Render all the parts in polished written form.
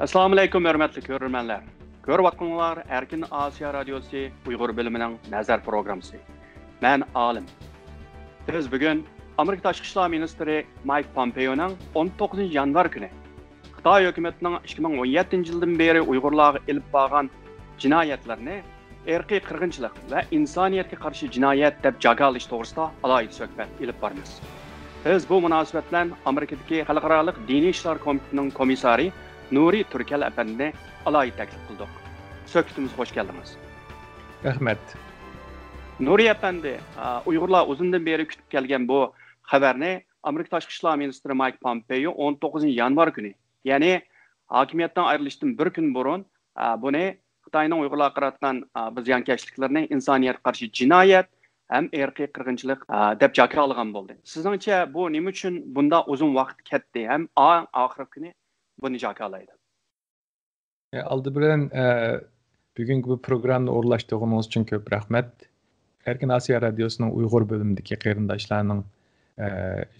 Assalamu alaykum hörmətli görürmənlər. Görüvatqanlar Erkin Asiya Radiosu Uyğur bölümünün nəzər proqramısı. Mən Alim. Biz bugün Amerika Tashqi ishlar ministri Mike Pompeo'nun 19 yanvar günü Xitoy hökumətinin 2017 yıldan beri Uyğurlarga elib barğan cinayətlərini irqiy qırğınçılıq və insaniyyətə qarşı cinayət deb jagalash to'g'risida alohida söhbət elib boramiz. Biz bu munosabat bilan Amerikadagi Xalqaro diniy ishlar komitetining komissari Nuri Turkal efendini alayı təklif qıldık. Söhbətimiz xoş gəldiniz. Rəhmət. Nuri efendi, Uyğurlar uzundan beri kütüb gələn bu xəbərini Amerika Tashqi ishlar ministri Mike Pompeo 19 yanvar günü, yəni hakimiyyətdən ayrılışdan bir gün burun bunu Xitoyning Uyğurlarga qaratgan bu ziyankeşliklərini insaniyyət qarşı cinayət hem irqiy qırğınçılıq deb jagalagan bo'ldi. Sizningcha bu nima uchun bunda uzun vaqt ketdi hem oxirgi kuni bunu jagalaydı? Aldı bilen bugünkü bu programda uğurlaştığınız için köp rahmet. Erkin Asiya Radyosu'nun Uyghur bölümündeki qeyrindaşlarının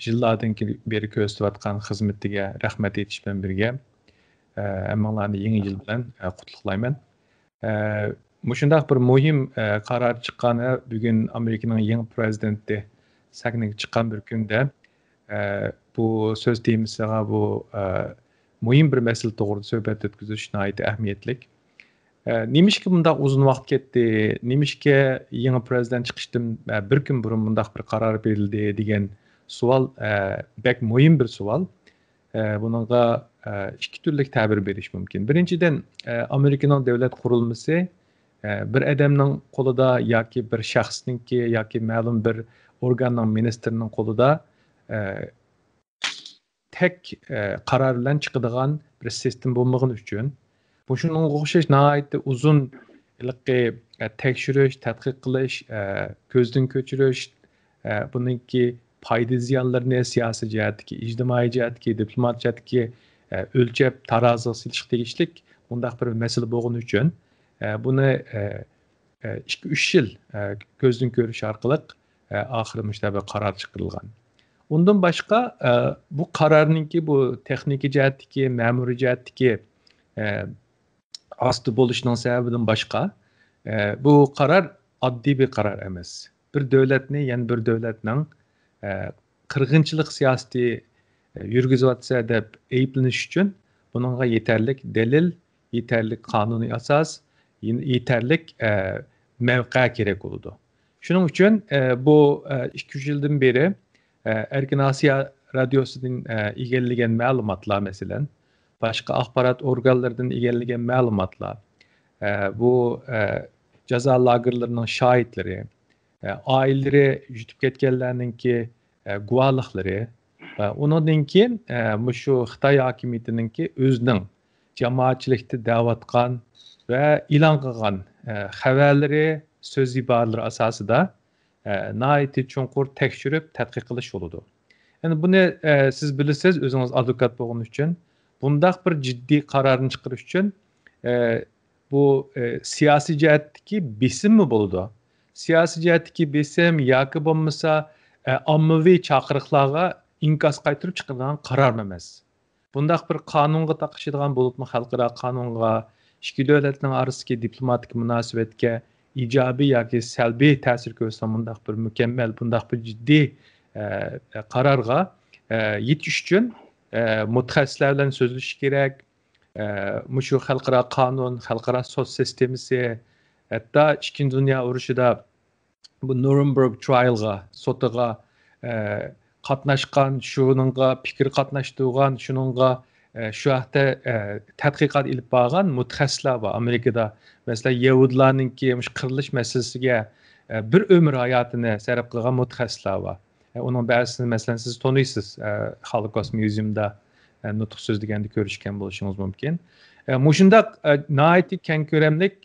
yıllardan beri köstüvatkan hizmetiga rahmet etişmen birge. Emmanlarını yeni yıl bilen kutluqlayman. Muşundaq bir muhim karar çıqqanı bugün Amerika'nın yeni prezidenti sahneге çıqqan bir günde bu söz deyimizga bu muhim bir mesele doğru söhbet ötküzüş nəhayət əhəmiyyətlik. Nimişki bunda uzun vaxt ketdi, nimişki yeni prezident çıkıştım bir gün burun bundaq bir karar verildi degen sual bək muhim bir sual. Bununla iki türlük təbir beriş mümkün. Birinciden Amerika'nın devlet kurulması bir adamның qolida yoki bir shaxsningki yoki ma'lum bir organning ministrining qo'lida tek karar bilan chiqadigan bir sistem bo'lmagani uchun bu shunga o'xshash nihoyatda uzun tekshirish, tadqiq qilish, ko'zdan ko'chirish, buningki foyda ziyonlarini siyosiy jihatdagi, ijtimoiy jihatdagi, diplomat jihatdagi o'lchab taroziga silish tegishlik bundaq bir masala bo'lgani uchun bunu 2-3 yıl gözden görüş arkalık ahir müştebe karar çıkarılgan. Ondan başka bu kararınki bu teknik cihetteki, memuri cihetteki astı boluşunun sebebinden başka bu karar addi bir karar emas. Bir devletni, yani bir devletning qırğınçılıq siyaseti yürgüzüvatsa deb eypleniş üçün bununla yeterlik delil, yeterlik kanuni asas, yeterlik mevqa gerek oldu. Şunun için bu 2-3 yıldan beri Erkin Asiya Radyosu'nun egelligen malumatlar mesela, başka axbarat organlarından egelligen malumatlar, bu ceza lagerlarının şahitleri, aileleri jutub ketkenlerininki guvalıqları, ondan keyin şu Xitoy hakimiyetininki özünün cemaatçilikte davatkan ve ilan qilgan xabarlari, söz ibarələri əsasında nəhayət çonqur tekşirib tədqiq qilish oldu. Yəni bunu siz bilirsiniz, özünüz advokat olduğunuz üçün bundaq bir ciddi qararını çıxırış üçün bu siyasi cəhətdəki besim mi boldu? Siyasi cəhətdəki besim yoki bo'lmasa ommaviy chaqiriqlarga inkas qaytarib chiqilgan qarar emas. Bundaq bir qonunga taqishadigan bo'libmi xalqaro qonunga İki devletlerin arasındaki diplomatik münasebetke icabi yoki salbiy ta'sir ko'rsatgan bundaq bir mükemmel, bundaq bir ciddi qararga yetish uchun mutaxassislar bilan so'zlashish kerak. Shu xalqaro qonun, xalqaro sud sistemasi, hatto Ikkinchi dunyo urushida bu Nuremberg trialga, sotiga qatnashgan, shuningga fikr qatnashtirgan, shuningga şu hafta tədqiqat ilib bağlan mutaxassislar var Amerikada. Mesela Yahudilarninki qırılış meselesiga bir ömür hayatını sərf qılğan mutaxassislar var. Onun bəzisini mesela siz tanıysınız. Holocaust Museum'da nutq sözlügəndə görüşkən buluşunuz mümkün. Muşundaq nəhayət kən görəmlik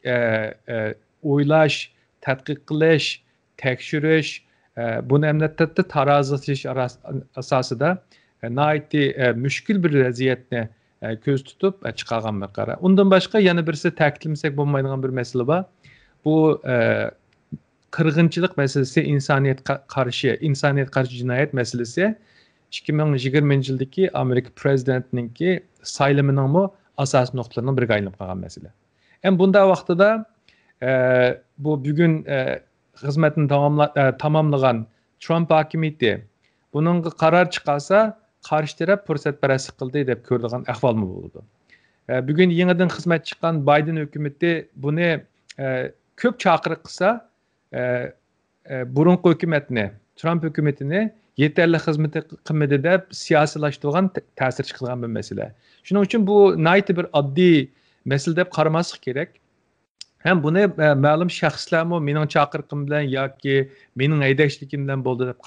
oylaş, tədqiq qilish, tekshirish, bunu əmniyətdə tarazlaş əsasında nəhayət müşkül bir vəziyyətni göz tutub çıxarğan bir qarar. Ondan başqa yana birisi təklimsək olmaydigan bir məsələ var. Bu qırğınçılıq məsələsi, insaniyyət qarşı cinayət məsələsi 2020 yıldakı Amerika prezidentininki saylamının asas noktalarının bir aylanıp kalgan mesele. Hem bunda vaqtida bu bugün hizmetini tamamlagan Trump hakimiyeti bunun karar çıkarsa karşı taraf fırsatparastlik qildi deb ko'rilgan ahvol mı bo'ldi. Bugün yeniden hizmet çıkan Biden hükümeti bunu köp çağırıp kısa burunqi hükümetini, Trump hükümetini yeterli hizmeti kıymeti de siyasilaştırgan tesir çıkılan bir mesele. Şunun için bu nayeti bir addi mesele deb qaramaslik gerek. Hem bunu ma'lum shaxslarmi mening chaqiriqim bilan yoki mening haydashligim bilan bo'ldi deb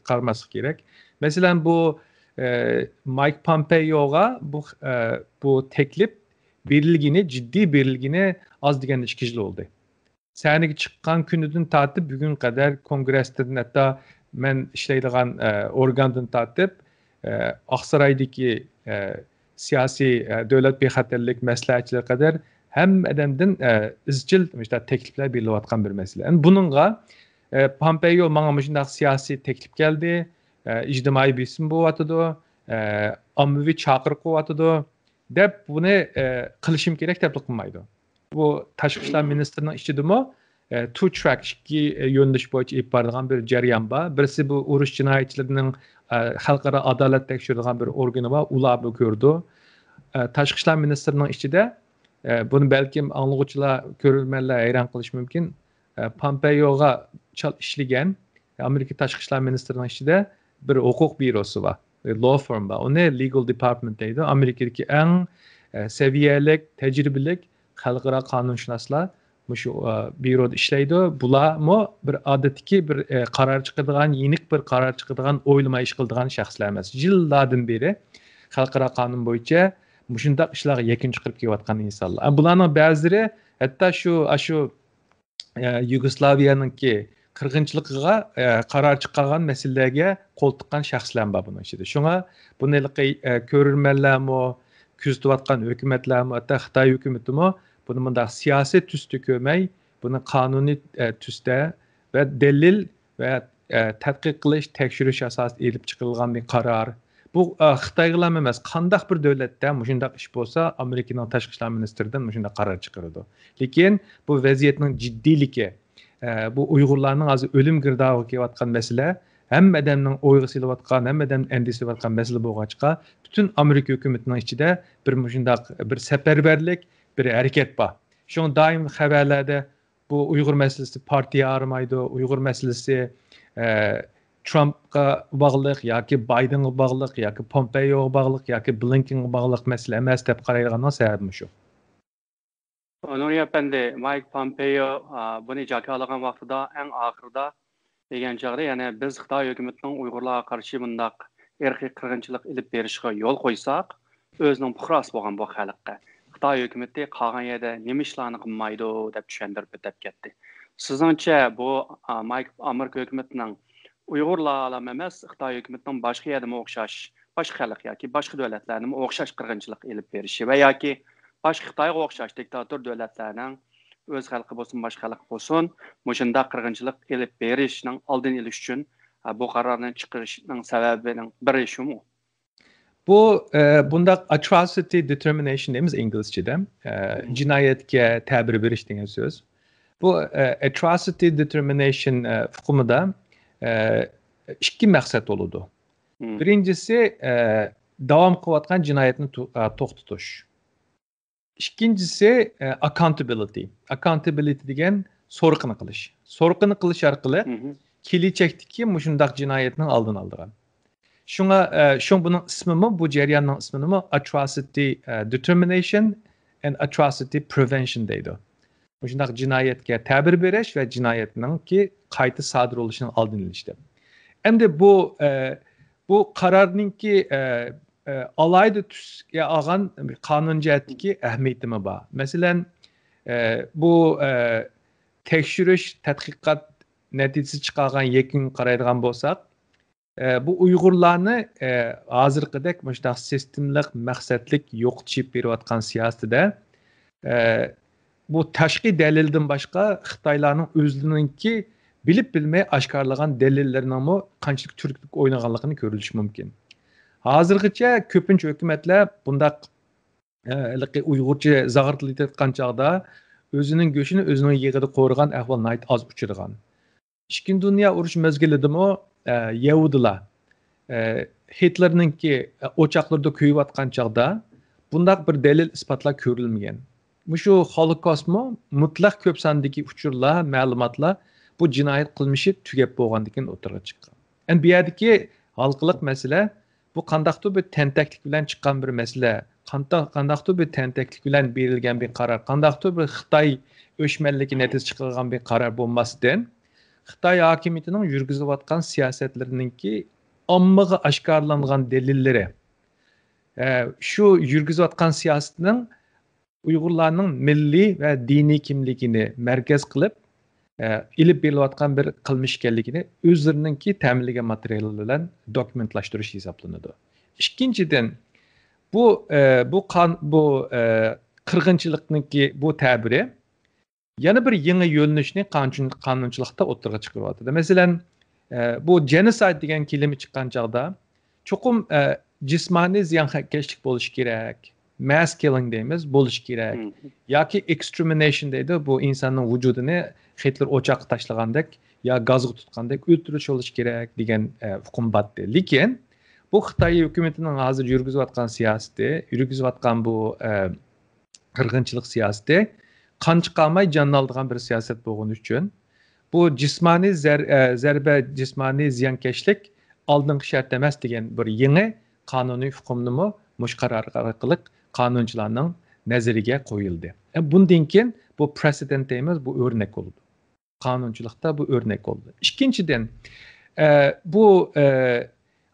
qaramaslik gerek. Mesela bu Mike Pompeo'ga bu teklif berilgini, ciddi berilgini az deganda 2 yil oldu. Saniga chiqqan kunidan tortib bugun qadar kongressdan hatto men ishlaydigan organdan tortib Oqsaroydagi siyosiy davlat bexatarlik maslahatchilari qadar hem adamdan izchil teklifler berilayotgan bir mesele. Yani bununla Pompeo bana shunday siyosiy teklif geldi. İctimai besim bo'layotidu, ommaviy chaqiriq qo'yyotidu deb buni qilishim kerak deb qilmaydi. Bu tashqi ishlar ministrining ishidimi two track ikki yo'nalish bo'yicha olib boradigan bir jarayon bor. Birisi bu urush jinoyatchilarining xalqaro adolat tekshiradigan bir organi bor, ular bu ko'rdi. Tashqi ishlar ministrining ishida bunu balkim anglag'uvchilar, ko'rurmanlar hayron qilishi mumkin. Pompeo'ga ishlagan Amerika tashqi ishlar ministrining ishida bir hukuk bürosu var, law firm var. O ne legal department deydi. Amerika'daki en seviyelik, tecrübelik xalqaro qanunshunoslar şu büroda ishlaydi. Bular mı bir odatdagi bir qaror chiqadigan, yenik bir qaror chiqadigan, o'ylama ish qiladigan shaxslar emas. Yillardan beri xalqaro qonun bo'yicha shunday ishlarga yakun chiqarib kelayotgan insonlar. Bularning ba'zilari hatto shu Yugoslaviyaningki qirg'inchilikqa qaror chiqargan masalalarga qo'l tiqqan shaxslar bor buning ichida. Shunga buni ko'rurmanlarmi, kuzatayotgan hukumatlarmi, hatto Xitoy hukumatimi buni bunday siyosiy tusda ko'rmay, buni qonuniy tusda va dalil va tadqiq qilish, tekshirish asosida elib chiqarilgan bir qaror. Bu Xitoyga emas, qandaq bir davlatda shunday ish bo'lsa, Amerikaning tashqi ishlar ministridan shunday qaror chiqaradi. Lekin bu vaziyatning jiddiyligi bu Uyg'urlarning hozir o'lim girdog'iga kelayotgan masala hamma odamning o'yga silayotgan, hamma odam endishlayotgan masala bo'lg'achqa butun Amerika hukumatining ichida bir shundoq bir safarbarlik, bir harakat bor. Shu doim xabarlarda bu Uyg'ur masalasi partiya arimaydi, Uyg'ur masalasi Trumpga bog'liq yoki Bidenga bog'liq yoki Pompeo'ga bog'liq yoki Blinkenga bog'liq masala emas deb qaraydiganning sababi shu. Nuri Efendi, Mike Pompeo bunu jakalagan vaqtida en ahırda degan chog'da, ya'ni biz Xitoy hukumatining Uyg'urlarga qarshi bundaq irqiy qirg'inchilik ilib berishga yo'l qo'ysak, o'zining puhros bo'lgan bu xalqqa Xitoy hukumati qolgan yerda nima ishlarni qilmaydi deb tushuntirib o'tib ketdi. Sizningcha bu Amerika hukumatining Uyg'urlarga emas, Xitoy hukumatining boshqa yerda o'xshash, boshqa xalq yoki boshqa davlatlarga o'xshash qirg'inchilik ilib berishi va yoki başka Xitoyga o'xshash diktator davlatlarning o'z xalqi bo'lsin, boshqa xalq bo'lsin, mushunda qirg'inchilik elib berishning oldini olish uchun bu qarorni chiqarishning sababining biri shumi? Bu bundaq atrocity determination deymiz inglizchada. Jinoyatga ta'bir berish degan so'z. Bu atrocity determination hukmida ikki maqsad bo'ladi. Birincisi davom qilayotgan jinoyatni to'xtatish. İkincisi accountability. Accountability degan so'riqni qilish. So'riqni qilish orqali kelajakdagi mushundaq jinoyatning oldini oladigan. Shunga buning ismimi, bu jarayonning ismini atrocity determination and atrocity prevention deydi. Mushundaq jinoyatga ta'bir berish va jinoyatningki qayta sodir bo'lishining oldini olish deb. Endi bu qarorningki alayda tusga olgan qonun jihatdagi ahamiyatimi bor. Masalan, bu tekshirish, tadqiqot natijasi chiqargan yakun qaraydigan bo'lsak, bu Uyg'urlarni hozirgidek shunday sistemlik, maqsadlik yo'qotib berayotgan siyosatida bu tashqi dalildan boshqa Xitoylarning o'zlarininki bilib bilmay oshkorlagan dalillarning qanchalik turklik o'ynaganligini ko'rish mumkin. Hozirgacha ko'pincha hukumatlar bundaq Uyg'urcha zag'irtilayotgan chog'da o'zining go'shini o'zining yig'ida qo'rgan ahvol nayt oz uchirgan. Ikkinchi dunyo urushi mezgilidami Yahudilar Hitlerninki o'choqlarda kuyayotgan chog'da bundaq bir dalil isbotlar ko'rilmagan. Shu Holocaustmi mutlaq ko'p sondagi uchurlar, ma'lumotlar bu jinoyat qilmishi tugab bo'lgandan o'tirg'a chiqqan. Bu yerdagi halqiliq masala bu qandaqdir bir tentaklik bilan chiqqan bir masala, qandaqdir bir tentaklik bilan berilgan bir qaror, qandaqdir bir Xitoy o'chmanligi natijasi chiqargan bir qaror bo'lmasdan Xitoy hokimiyatining yurgizayotgan siyosatlarininki ommaga oshkorlangan dalillari shu yurgizayotgan siyosatning Uyg'urlarning milliy va diniy kimligini markaz qilib ilib berilayotgan bir qilmish ekanligini o'zlarininki ta'minlagan material bilan dokumentlashtirish hisoblanadi. Ikkinchidan bu qirg'inchilikniki bu ta'biri yana bir yangi yo'nalishni qonunchilikda o'tirg'a chiqaryapti. Masalan, bu genocide degan kelimi chiqqan chog'da cho'qim jismoniy ziyonkashlik bo'lishi kerak. Mass killing deymiz, bo'lishi kerak. Yoki extermination deydi, bu insonning vujudini Hitler o'choqqa tashlagandek yo gazga tutgandek o'ldirish bo'lishi kerak degan hukm bordi. Lekin bu Xitoy hukumatining hozir yurgizayotgan siyosati, yurgizayotgan bu qirg'inchilik siyosati qancha qolmay jonni oladigan bir siyosat bo'lgani uchun bu jismoniy zarba, jismoniy ziyonkashlik oldingi shart emas degan bir yangi qonuniy hukmni mush qaror orqali qonunchilarning nazariga qo'yildi. Bundan keyin bu precedent deymiz, bu o'rnak bo'ldi. Qonunchilikda bu o'rnak bo'ldi. Ikkinchidan bu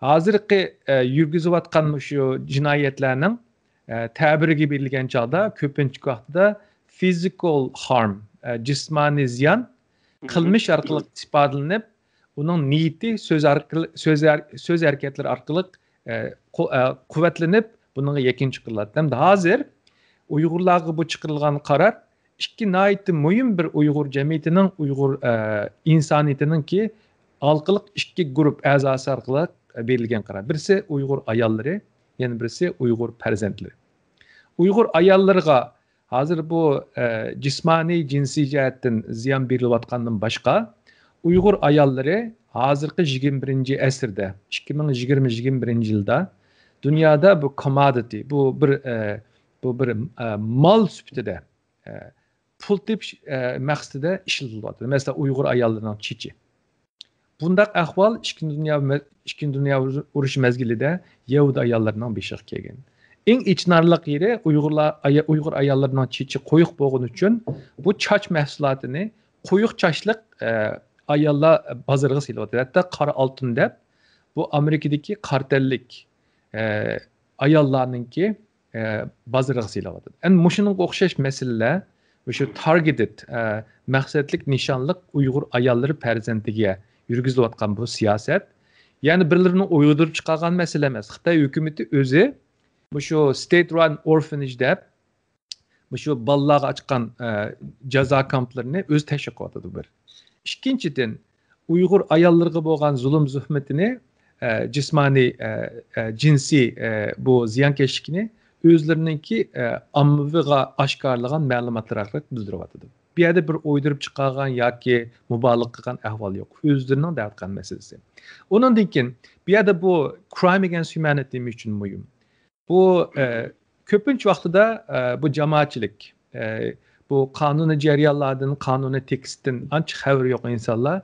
hozirgi yurgizayotgan shu jinoyatlarning ta'biriga berilgan chog'da ko'pincha vaqtida physical harm, jismoniy ziyon qilmish orqali ifodalanib, uning niyati so'z harakatlari orqali quvvatlanib, bunga yakun chiqariladi. Hamda hozir Uyg'urlarga bu chiqarilgan qaror ikki nihoyatda muhim bir Uyg'ur jamiyatining, Uyg'ur insoniyatiningki halqiliq ikki guruh a'zosi orqali berilgan qaror. Birisi Uyg'ur ayollari, yana birisi Uyg'ur farzandlari. Uyg'ur ayollariga hozir bu jismoniy jinsiy jihatdan ziyon berilayotgandan boshqa Uyg'ur ayollari hozirgi 21-asrda 2020-21 yilda dunyoda bu commodity, bu bir mal sifatida pul tepish maqsadida ishlatilyapti. Masalan, Uyg'ur ayollarining chichi. Bundaq ahvol ikkinchi dunyo urushi mezgilida Yahudi ayollarining beshiq kelgan. Eng ichinarli yeri Uyg'ur ayollarining chichi qo'yiq bo'lgani uchun bu choch mahsulotini qo'yiq chochliq ayollar bozoriga solyapti. Hatto qora oltin deb bu Amerikadagi kartellik ayollarninki bozoriga solyapti. Mushuning o'xshash masalalar o'sha targeted maqsadlik nishonliq Uyg'ur ayollari farzandiga yurgizilayotgan bu siyosat, ya'ni birlarini o'ydirib chiqargan masala emas. Xitoy hukumatı o'zi shu state run orphanage deb shu bolalarga ochgan jazo kamplarini o'z tashkil qiladi bir. Ikkinchidan Uyg'ur ayollarga bo'lgan zulm zuhmatini jismoniy jinsiy bu ziyonkashlikni o'zlarininki ommaviga oshkorlagan ma'lumotlar orqali bildiryapti. Bu yerda bir o'ydirib chiqargan yoki mubolag'a qilgan ahvol yo'q. O'zlarining da'vatgan masalasi. Undan keyin bu yerda bu crime against humanity uchun muhim. Bu ko'pincha vaqtida bu jamoatchilik, bu qonuniy jarayonlardan, qonuniy tekstdan ancha xabari yo'q insonlar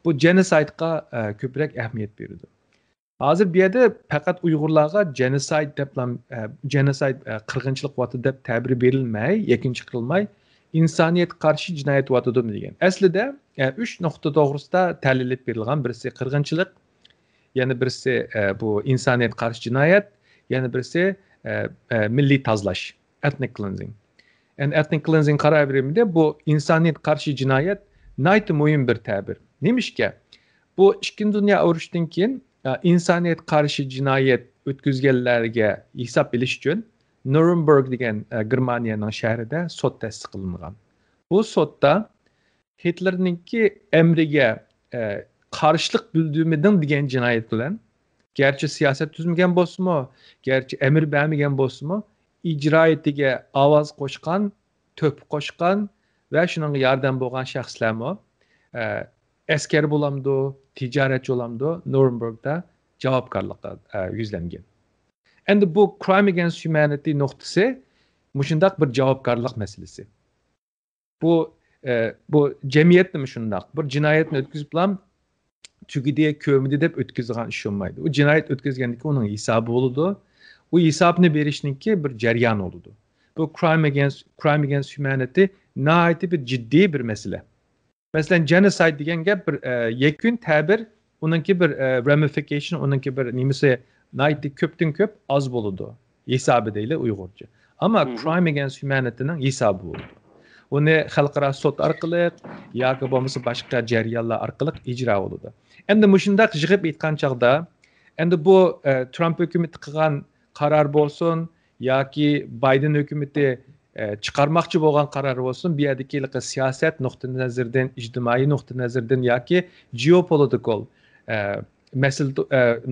bu genoside'ga ko'proq ahamiyat beradi. Hozir bu yerda faqat Uyg'urlarga genocide deb qirg'inchilik vaqti deb ta'bir berilmay, yakun chiqarilmay, insoniyat qarshi jinoyat vaqtidir degan. Aslida 3 nuqta to'g'risida ta'lil berilgan, birisi qirg'inchilik, yana birisi bu insoniyat qarshi jinoyat, yana birisi milliy tozalash, ethnic cleansing. Ethnic cleansing qaror birimida bu insoniyat qarshi jinoyat nihoyatda muhim bir ta'bir. Nemishki, bu Ikkinchi dunyo urushidan keyin insoniyat qarshi jinoyat o'tkazganlarga hisob berish uchun Nuremberg degan Germaniyaning shahrida sud ta'sis qilingan. Bu sudda Hitlerninki emriga qarshilik bildirmadim degan jinoyat bilan, garchi siyosat tuzmagan bo'lsa-mu, garchi emr bermagan bo'lsa-mu, icraatiga ovoz qo'shgan, to'p qo'shgan va shunga yordam bo'lgan shaxslarmi askar bo'lamdi, tijoratchi bo'lamdi, Nurembergda javobgarlikqa yuzlangan. Endi bu crime against humanity nuqtasi mushundaq bir javobgarlik masalasi. Bu jamiyatni shundaq bir jinoyatni o'tkazib bilan tugidi ko'midi deb o'tkazgan ish bo'lmaydi. U jinoyat o'tkazgandan keyin uning hisobi bo'ladi. U hisobni berishniki bir jarayon bo'ladi. Bu crime against humanity nihoyatda bir jiddiy bir masala. Masalan, genocide degan gap bir yakun ta'bir, uningki bir ramification, uningki bir nimasi nihoyatda ko'pdan ko'p oz bo'ladi. Hisobi deyli Uyg'urcha. Ammo crime against humanityning hisobi bo'ladi. Uni xalqaro sud orqali yoki bo'lmasa boshqa jarayonlar orqali ijro bo'ladi. Endi mushundaq yig'ib aytgan chaqda, endi bu Trump hukumati qilgan qaror bo'lsin yoki Biden hukumati chiqarmoqchi bo'lgan qaror bo'lsin, bu yerdagi siyosat nuqtai nazaridan, ijtimoiy nuqtai nazaridan yoki geopolitical masal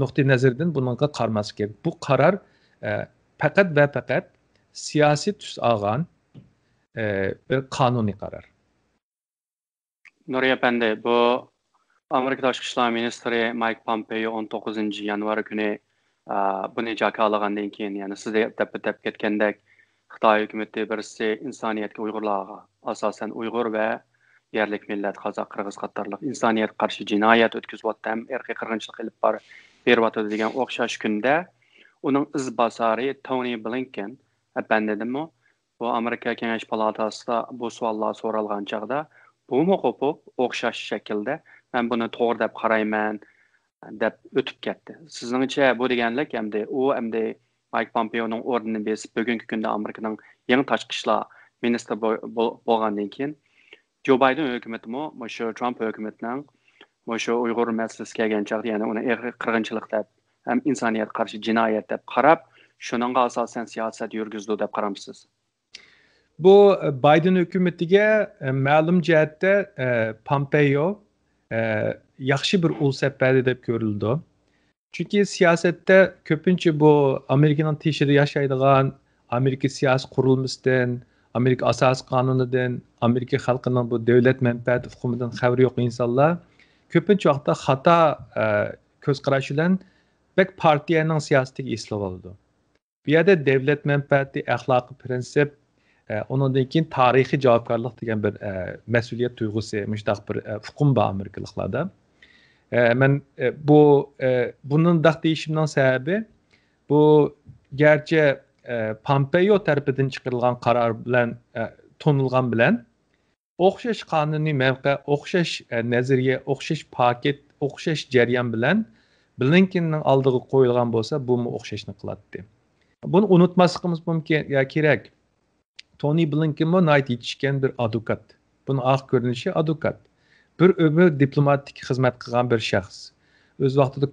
nuqtai nazaridan bunga qaramaslik kerak. Bu qaror faqat va faqat siyosiy tus olgan bir qonuniy qaror. Nuriye Efendi, bu Amerika Tashqi ishlar ministri Mike Pompeo 19 yanvar kuni buni jakalagandan keyin, ya'ni siz deb ketgandek Xitoy hukumati birisi insoniyatga Uyg'urlarga, asosan Uyg'ur va yerlik millat Qozoq, Qirg'iz qatorliq insoniyatga qarshi jinoyat o'tkazyapti, ham irqiy qirg'inchilik qilib beryapti degan o'xshash kunda uning izbosari Tony Blinken apandidimi bu Amerika Kengash palatasida bu savollar so'ralgan chaqda bu huquq o'xshash shaklda men buni to'g'ri deb qarayman deb o'tib ketdi. Sizningcha bu deganlik hamda Mike Pompeo'ning o'rnini besib bugungi kunda Amerikaning yangi tashqi ishlar ministri bo'lgandan keyin Joe Biden hukumatimi shu Trump hukumatining shu Uyg'ur masalasiga kelgan chaqda, ya'ni uni irqiy qirg'inchilik deb ham insoniyat qarshi jinoyat deb qarab, shuningga asosan siyosat yurgizdi deb qaramsiz? Bu Biden hukumatiga ma'lum jihatda Pompeo yaxshi bir ul sapadi deb ko'rildi. Chunki siyosatda ko'pincha bu Amerikaning teshida yashaydigan, Amerika siyosiy qurilmasidan, Amerika asos qonunidan, Amerika xalqining bu davlat manfaati huquqidan xabari yo'q insonlar ko'pincha vaqtda xato ko'z qarash bilan bak partiyaning siyosatiga eslab oladi. Bu yerda davlat manfaati, axloqiy prinsip, ondan keyin tarixiy javobgarlik degan bir mas'uliyat tuyg'usi, mushtaq bir hukm bor Amerikaliklarda. Men bunun deyishimning sababi bu gerçi Pompeo tarafidan chiqarilgan qaror bilan tonilgan bilan o'xshash qonuniy mavqe, o'xshash nazariya, o'xshash paket, o'xshash jarayon bilan Blinkenning oldiga qo'yilgan bo'lsa, bu o'xshashni qiladi. Buni unutmasligimiz mumkin ya kerak. Tony Blinken bu nihoyat yetishgan bir advokat. Bunun aq ko'rinishi advokat. Bir ömür diplomatik xizmat qilgan bir shaxs. O'z vaqtida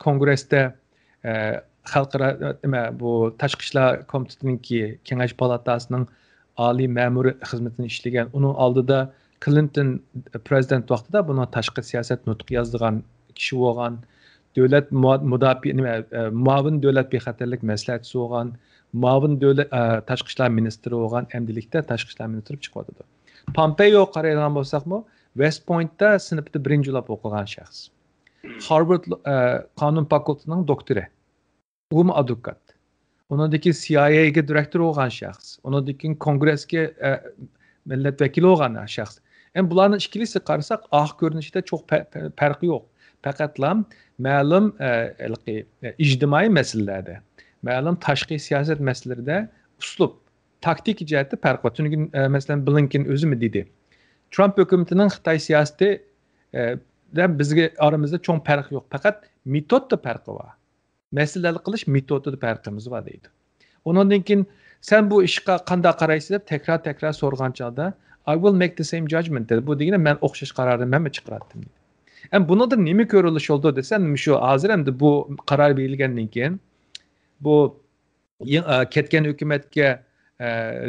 kongressda xalqaro bu tashqi ishlar komitetininki kengash palatasining oliy ma'muri xizmatini ishlagan. Uning oldida Clinton prezident vaqtida buni tashqi siyosat nutqi yozdigan kishi bo'lgan, davlat mudofaa muavin davlat bexatarlik maslahatchisi bo'lgan, muavin davlat tashqi ishlar ministri bo'lgan, endilikda tashqi ishlar ministri chiqyapti. Pompeo qaraydigan bo'lsakmi, West Point'da sinfda birinchi yilab o'qigan shaxs. Harvard qonun fakultetining doktori. U advokat. Uningdagi CIA'ga direktor bo'lgan shaxs. Uningdagi kongressga millat vakili bo'lgan shaxs. Bularning ikkilisi qarasak, oq ko'rinishda çok farqi yo'q. Faqatlam ma'lum ijtimoiy masalalarda, ma'lum tashqi siyosat masalalarida uslub, taktik jihatda farq bor. Chunki masalan Blinken o'zi mi dedi? Trump hukumatining Xitoy siyosati bizga aramizda cho'ng farq yo'q. Faqat metodda farqi bor. Masalalar qilish metodida farqimiz bor deydi. Undan keyin sen bu ishga qanday qaraysiz deb tekrar so'rgan chog'da I will make the same judgment dedi. Bu degani men o'xshash qarorni men chiqardim dedi. Bunada nima ko'rilish oldu desem shu hozir endi bu qaror berilgandan keyin bu ketgan hukumatga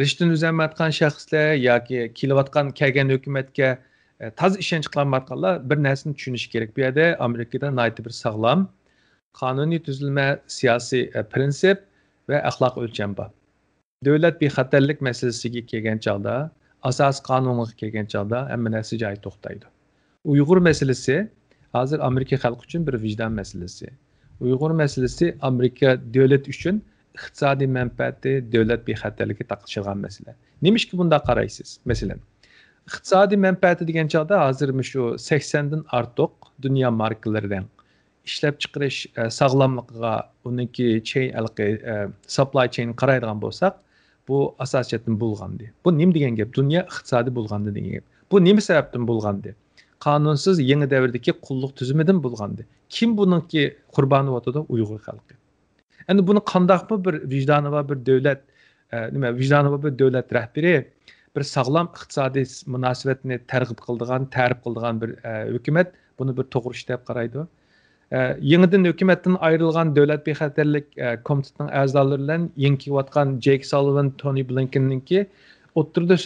rishtin uzanmayotgan shaxslar yoki kelgan hukumatga taz ishonch qilmayotganlar bir narsani tushunishi kerak. Bu yerda Amerikada nihoyat bir sog'lom qonuniy tuzilma, siyosiy prinsip va axloq o'lcham bor. davlat bexatarlik masalasiga kelgan chog'da, asos qonunga kelgan chog'da hamma narsa joyi to'xtaydi. Uyg'ur masalasi hozir Amerika xalqi uchun bir vijdon masalasi. Uyg'ur masalasi Amerika davlat uchun iqtisodiy manfaati, davlat bexatarligi taqishilgan masala. Nimishki bunda qaraysiz? Masalan, iqtisodiy manfaati degan chog'da hozir shu 80 dan ortiq dunyo markalaridan ishlab chiqarish sog'lomligiga, uniki supply chain qaraydigan bo'lsak, bu asosiyatdan bo'lgandi. Bu nima degan gap? Dunyo iqtisodiy bo'lgandi degan gap. Bu nima sababdan bo'lgandi? Qanunsuz yangi davrdagi qulluq tuzimidan bo'lgandi. Kim buningki qurboni bo'ladi? Uyg'ur xalqi. Endi buni qandaqmi bir vijdoni va bir davlat vijdoni va bir davlat rahbari bir sog'lom iqtisodiy munosabatni targ'ib qildigan bir hukumat buni bir to'g'ri ish deb qaraydi. Yangidan hukumatdan ayrilgan davlat bexatarlik komitetining a'zolari bilan yangilayotgan Jake Sullivan, Tony Blinken'ninki o'ttirda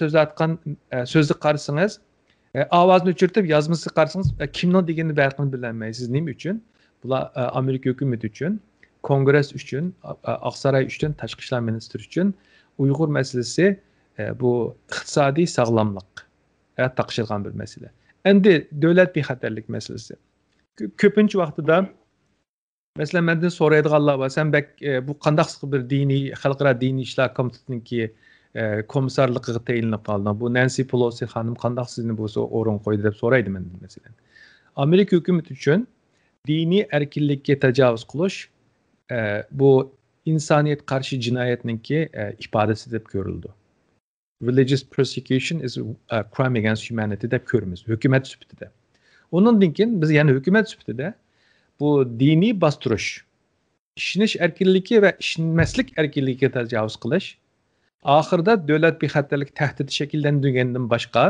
so'zni qarasangiz, ovozni o'chirtib yozmasi qarasangiz kimning deganini barqini bilmaysiz. Nima uchun? Bular Amerika hukumati uchun, Kongress uchun, Oqsaroy uchun, Tashqi ishlar ministri uchun Uyg'ur masalasi bu iqtisodiy sog'lomlik taqishilgan bir masala. Endi davlat bexatarlik masalasi. Ko'pincha vaqtida masalan mendan so'raydiganlar bor, sen bu qanday bir xalqaro diniy ishlar komitetiniki komissarligiga tayinlanib qoldi. Bu Nancy Pelosi xonim qanday sizni bo'lsa o'rin qo'ydi deb so'raydi mendan masalan. Amerika hukumati uchun diniy erkinlikka tajovuz qilish bu insoniyat qarshi jinoyatninki ifodasi deb ko'rildi. Religious persecution is a crime against humanity deb ko'ramiz hukumat sifatida. Onundan keyin biz yani hukumat sifatida bu diniy bostirish, ishonish erkinligi va ishonmaslik erkinligiga tajovuz qilish, oxirida davlat bexatarlik tahdidi shakllantirgandan boshqa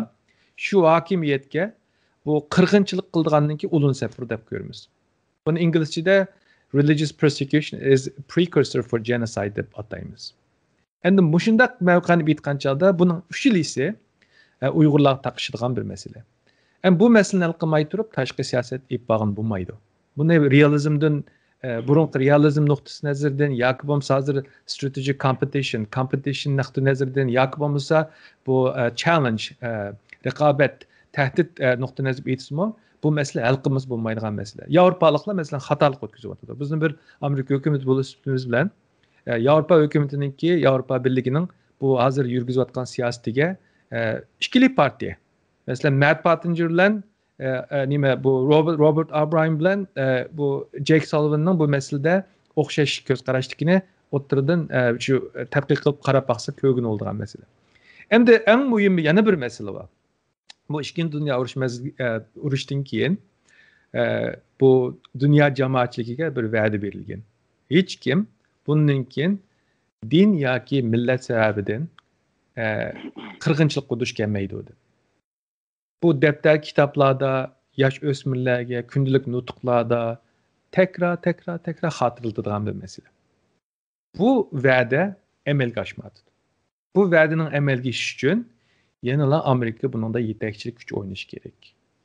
shu hokimiyatga bu qirg'inchilik qilgandan keyin ulun safar deb ko'ramiz. Buni inglizchada religious persecution is precursor for genocide deb ataymiz. Endi mushundaq mavqani bitgan chog'da buning uchilisi Uyg'urlar taqishadigan bir masala. Bu masalani hal qilmay turib tashqi siyosat ib bag'in bo'lmaydi. Buni realizmdan burunqi realizm nuqtasi nazaridan yoki bo'lmasa hozir strategic competition nuqtai nazaridan yoki bo'lmasa bu challenge raqobat tahdid nuqtai nazaridan aytsizmi, bu masala hal qilmas bo'lmaydigan masala. Yevropaliklar masalan xatolik o'tkazyapti. Bizni bir Amerika hukumati bo'lishimiz bilan Yevropa hukumatiningki Yevropa birligining bu hozir yurgizayotgan siyosatiga ikkili partiya mesela Matt Pottinger bilan bu Robert O'Brien bilan bu Jake Sullivan'ning bu masalada o'xshash ko'z qarashligini o'ttirdan shu tadqiq qilib qarab baqsa ko'gin oldigan masala. Endi eng muhim yana bir masala bor. Bu Ikkinchi dunyo urushidan keyin bu dunyo jamoatchiligiga bir va'da berilgan. Hech kim bundan keyin din yoki millat sababidan qirg'inchilikqa duch kelmaydi deb. Bu daftar kitoblarda, yosh o'smirlarga, kundalik nutqlarda tekrar xotirlanadigan bir masala. Bu va'da amalga oshmadi. Bu va'daning amalga oshishi uchun yana Amerika buningda yetakchilik kuch o'ynashi kerak.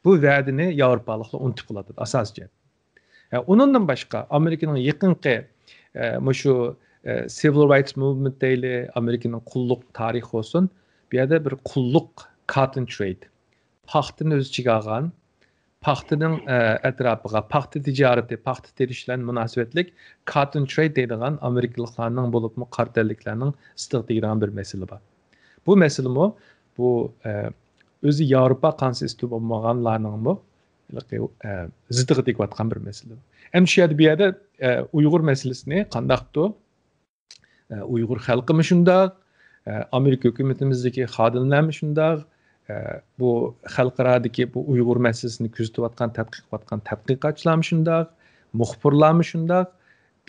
Bu va'dani Yevropaliklar unutib qoladi asosida. Undan boshqa Amerikaning yaqinqi shu civil rights movement deyli, Amerikaning qulluq tarixi olsun, bu yerda bir qulluq cotton trade paxtani o'z ichiga olgan, paxtaning atrofiga, paxta tijorati, paxta terish bilan munosabatlik cotton trade deydigan Amerikaliklarning bo'libmi qartalliklarning istiqdigan bir masala bor. Bu masalami bu o'zi Yevropa konsensusi bo'lmaganlarning bu ziddiga tegayotgan bir masala. Ham shu yerda bu yerda Uyg'ur masalasini qandaqdir Uyg'ur xalqimi shundoq, Amerika hukumatimizdagi xodimlarmi shundoq, bu xalqaradagi bu Uyg'ur masalasini kuzatayotgan, tadqiq qilayotgan tadqiqotchilarmi shundoq, muxbirlarmi shundoq,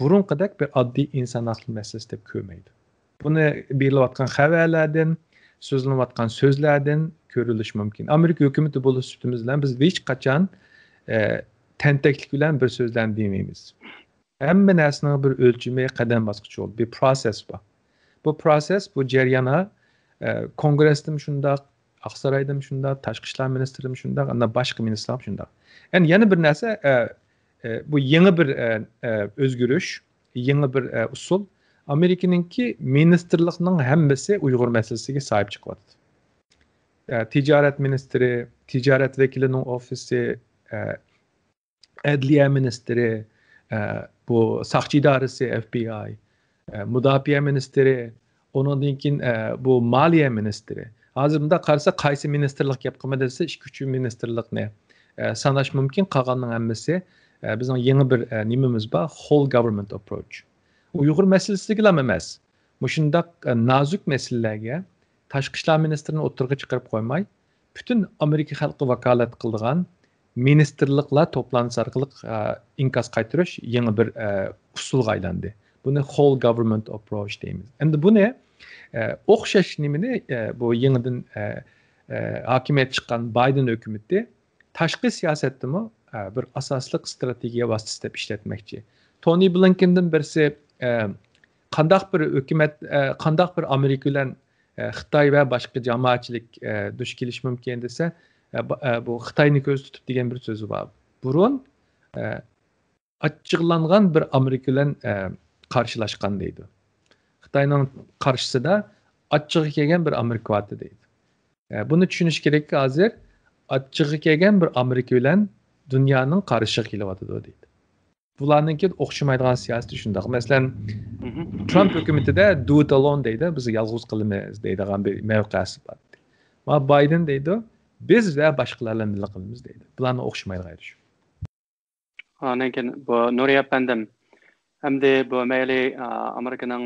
burunqidek bir oddiy inson aqli masalasi deb ko'rmaydi. Buni berilayotgan xabarlardan, so'zlanayotgan so'zlardan ko'rilishi mumkin. Amerika hukumati bo'lish sutimiz bilan biz hech qachon tentaklik bilan bir so'zlarni demaymiz. Hamma narsaning bir o'lchami, qadam bosqichi bor, bir proses bor. Bu proses, bu jarayona kongressda shundoq, Oqsaroyda shundoq, Tashqi ishlar ministri shundoq, ana boshqa ministerlar shundoq. Yani yana bir narsa bu yangi bir o'zgarish, yangi bir usul Amerika'nınki ministerlikning hammasi Uyg'ur masalasiga sahib chiqyapti. Ticaret ministri, ticaret vekilining ofisi, adliya ministri, bu saqchi idorasi FBI, mudofaa ministri, ondan keyin bu maliya ministri. Hozir bunda qarasa qaysi ministerlik gap qilma desa, 2-3 ministerlikni sanash mumkin. Qolganning hammasi bizning yangi bir nimamiz bor, whole government approach. Uyg'ur masalasiga emas. Mushundaq nozik masalalarga tashqi ishlar ministrini o'tirg'i chiqarib qo'ymay, butun Amerika xalqi vakolat qilgan ministerliklar to'planish orqali inkas qaytirish yangi bir usulga aylandi. Buni whole government approach deymiz. Endi buni o'xshash nimani bu yangidan hokimiyat chiqqan Biden hukumati tashqi siyosatdimi bir asosli strategiya vositasi deb ishlatmoqchi. Tony Blinkendan birisi qandaq bir hukumat, qandaq bir Amerika bilan Xitoy va boshqa jamoatchilik duch kelish mumkin desa, bu Xitoyni ko'z tutib degan bir so'zi bor. Burun achchiqlangan bir Amerika bilan qarshilashgan deydi. Xitoyning qarshisida achchig'i kelgan bir Amerika vati deydi. Buni tushunish kerakki, hozir achchig'i kelgan bir Amerika bilan dunyoning qarshiga kelyapti deydi. Bularninki o'xshamaydigan siyosat shundoq. Masalan, Trump hukumatida do it alone deydi, biz yolg'iz qilamiz deydigan bir mavqesi bor. Va Biden deydi, biz va boshqalar bilan birga qilamiz deydi. Bularni o'xshamaydigan ish. Lekin bu Nuriya pandim hamda bu mayli Amerikaning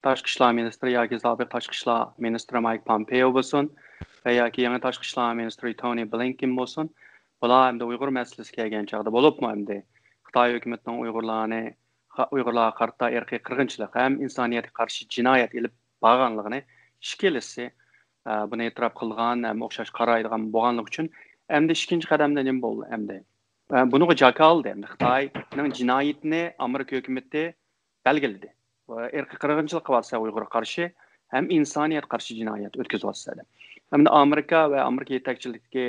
tashqi ishlar ministri yoki sobiq tashqi ishlar ministri Mike Pompeo bo'lsin va yoki yangi tashqi ishlar ministri Tony Blinken bo'lsin, bular hamda Uyg'ur masalasiga kelgan chog'da bo'libmi hamda Xitoy hukumatining Uyg'urlarga qarata irqiy qirg'inchilik ham insoniyatga qarshi jinoyat ilib borganligini ishkelisi buni e'tirof qilgan ham o'xshash qaraydigan bo'lganligi uchun hamda ikkinchi qadamda nima bo'ldi hamda buni jakaldi hamda Xitoyning jinoyatini Amerika hukumati belgiladi. Irqiy qirg'inchilik qilyapsa Uyg'urga qarshi ham insoniyat qarshi jinoyat o'tkazyapsa. Hamda Amerika va Amerika yetakchiligidagi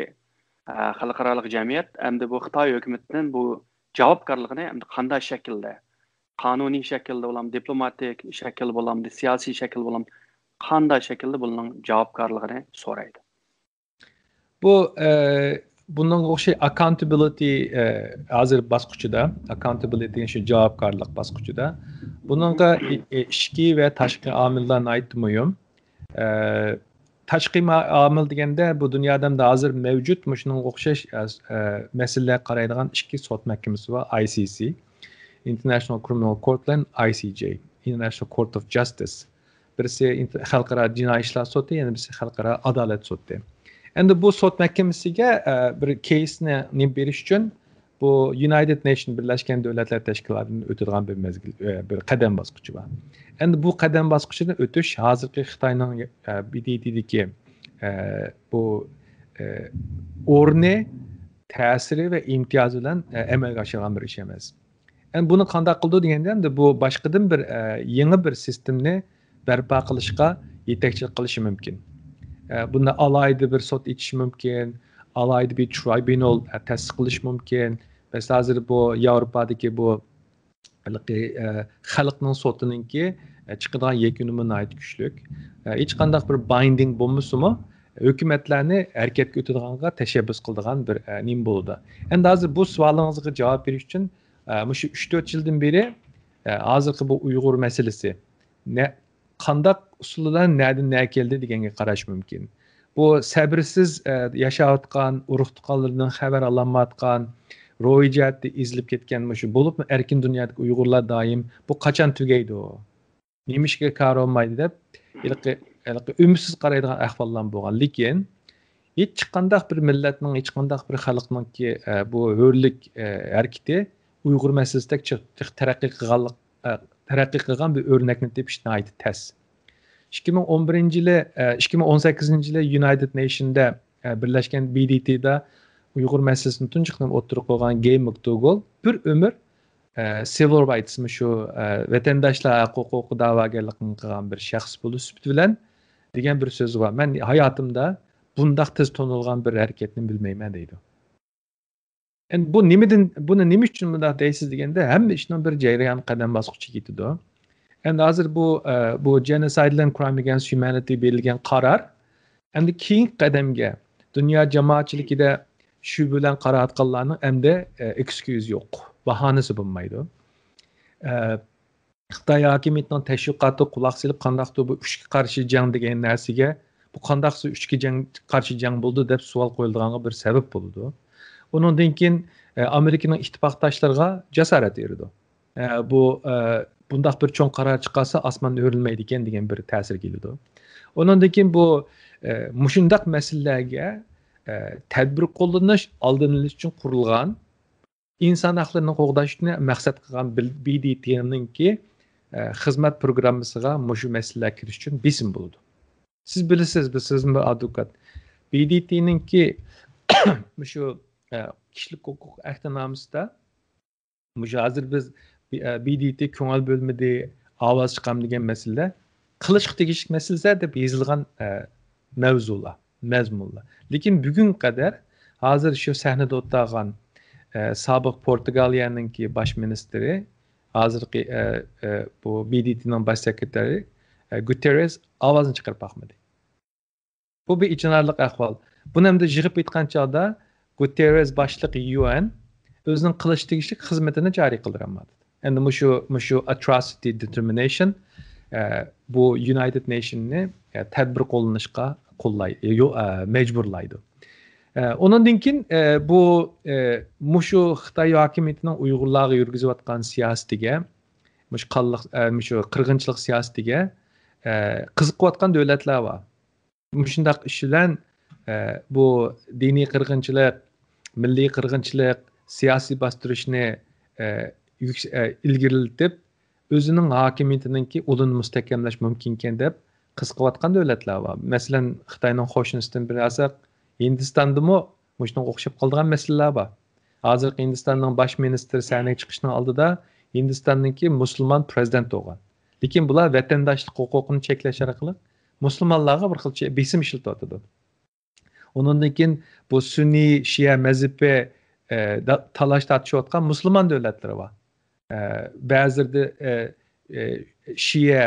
xalqaro jamiyat hamda bu Xitoy hukumatining bu javobgarligini hamda qanday shaklda, qonuniy shaklda bo'lam, diplomatik shaklda bo'lam, siyosiy shaklda bo'lam, qanday shaklda buning javobgarligini so'raydi. Bu bundan o'xshay accountability hozir bosqichida, accountability shu javobgarlik bosqichida. Buningga ichki va tashqi omillarni aytmayman. Tashqi omil deganda bu dunyoda hozir mavjud shunga o'xshash masalalarga qaraydigan ikki sud mahkamasi bor, ICC, International Criminal Court bilan ICJ, International Court of Justice. Birisi xalqaro jinoiy ishlar sudi, yana birisi xalqaro adolat sudi. Endi bu sud mahkamasiga bir case'ni berish uchun bu United Nations Birlashgan Davlatlar Tashkilotining o'tadigan bir mezgil, bir qadam bosqichi bor. Endi bu qadam bosqichini o'tish hozirgi Xitoyning BDT'dagi bu o'rni, ta'siri va imtiyozi bilan amalga oshirgan bir ish emas. Endi buni qanday qildi deganda, endi bu boshqadan bir yangi bir sistemni barpo qilishga yetakchilik qilishi mumkin. Bunda alayda bir sud etish mumkin, alayda bir tribunal ta'sis qilish mumkin. Mesela hozir bu Yevropadagi bu xalqning sudininki chiqadigan yakuni nihoyat kuchli. Hech qanday bir binding bo'lmasa-mu, hukumatlarni harakatga o'tadiganga tashabbus qiladigan bir nim bo'ldi. Endi hozir bu savolingizga javob berish uchun shu 3-4 yildan beri hozirgi bu Uyg'ur masalasi qanday usuldan nereden keldi deganga qarash mumkin. Bu sabrsiz yashayotgan, urug' tuqqanlardan xabar olmayotgan, ro'yjatni izlab ketgan shu bo'libmi erkin dunyodagi Uyg'urlar doim bu qachon tugaydi o? Nimishga qarolmaydi deb umidsiz qaraydigan ahvollar bo'lgan. Lekin hech qanday bir millatning, hech qanday bir xalqningki bu hurlik harakati Uyg'ur masalasida taraqqiy qilgan bir o'rnakni tepish nihoyat tez. 2018-yili United Nations'da birlashgan BDT'da Uyg'ur masalasini tunji qilib o'tirib qo'ygan Gay McDougall bir umr civil rights shu vatandoshlar huquqi da'vogarligini qilgan bir shaxs bo'lib bilan degan bir so'zi bor. Men hayotimda bundaq tez to'nilgan bir harakatni bilmayman deydi. Endi buni nima uchun bundaq deysiz deganda, hamma ishning bir jarayon qadam bosqichi ketadi. Endi hozir bu genocide and crime against humanity berilgan qaror endi keyingi qadamga dunyo jamoatchiligida shu bilan qarayotganlarning endi excuse yo'q, bahonasi bo'lmaydi. Xitoy hokimiyatining tashviqoti quloq solib qandaqdir bu uchga qarshi jang degan narsaga bu qandaqsi uchga qarshi jang bo'ldi deb savol qo'yiladigan bir sabab bo'ldi. Undan keyin Amerikaning ittifoqdoshlariga jasorat berdi. Bu bundaq bir cho'ng qaror chiqarsa osmon o'rilmaydi ekan degan bir ta'sir keldi. Undan keyin bu mushundaq masalalarga tadbir qo'llanish oldin olish uchun qurilgan inson haqlarini qo'g'dashni maqsad qilgan BDT'ninki xizmat programmasiga mushu masalalar kirish uchun besim bo'ldi. Siz bilasiz, sizmi advokat? BDT'ninki mushu kishilik huquq ahtinomida mushu hozir biz BDT ko'ngil bo'lmadi, ovoz chiqam degan masala qilishga tegishli masala deb yozilgan mavzular, mazmunlar. Lekin bugun qadar hozir shu sahnada o'tirgan sobiq Portugaliyaninki bosh ministri, hozirgi bu BDT'ning bosh sekretari Guterres ovozini chiqarib boqmadi. Bu bir ichinarlik ahvol. Buni hamda yig'ib aytgan chog'da Guterres boshliq UN o'zining qilish tegishli xizmatini joriy qildirolmadi. Endi mushu atrocity determination bu United Nations'ni tadbir qo'llanishga majburlaydi. Ondan keyin bu mushu Xitoy hokimiyatining Uyg'urlarga yurgizayotgan siyosatiga, mushu qirg'inchilik siyosatiga qiziqayotgan davlatlar bor. Mushundaq ish bilan bu diniy qirg'inchilik, milliy qirg'inchilik, siyosiy bostirishni ilgarilatib o'zining hokimiyatiningki ulun mustahkamlash mumkin ekan deb qiziqayotgan davlatlar bor. Masalan, Xitoyning qo'shnisidan biri olsak, Hindistondami mushunga o'xshab qolgan masalalar bor. Hozir Hindistonning bosh ministri sahnaga chiqishning oldida Hindistonningki musulmon prezident bo'lgan. Lekin bular vatandoshlik huquqini cheklash orqali musulmonlarga bir xil besim ishlatyapti. Undan keyin bu sunniy shia mazhabi talash tortishayotgan musulmon davlatlar bor. Ba'zida shia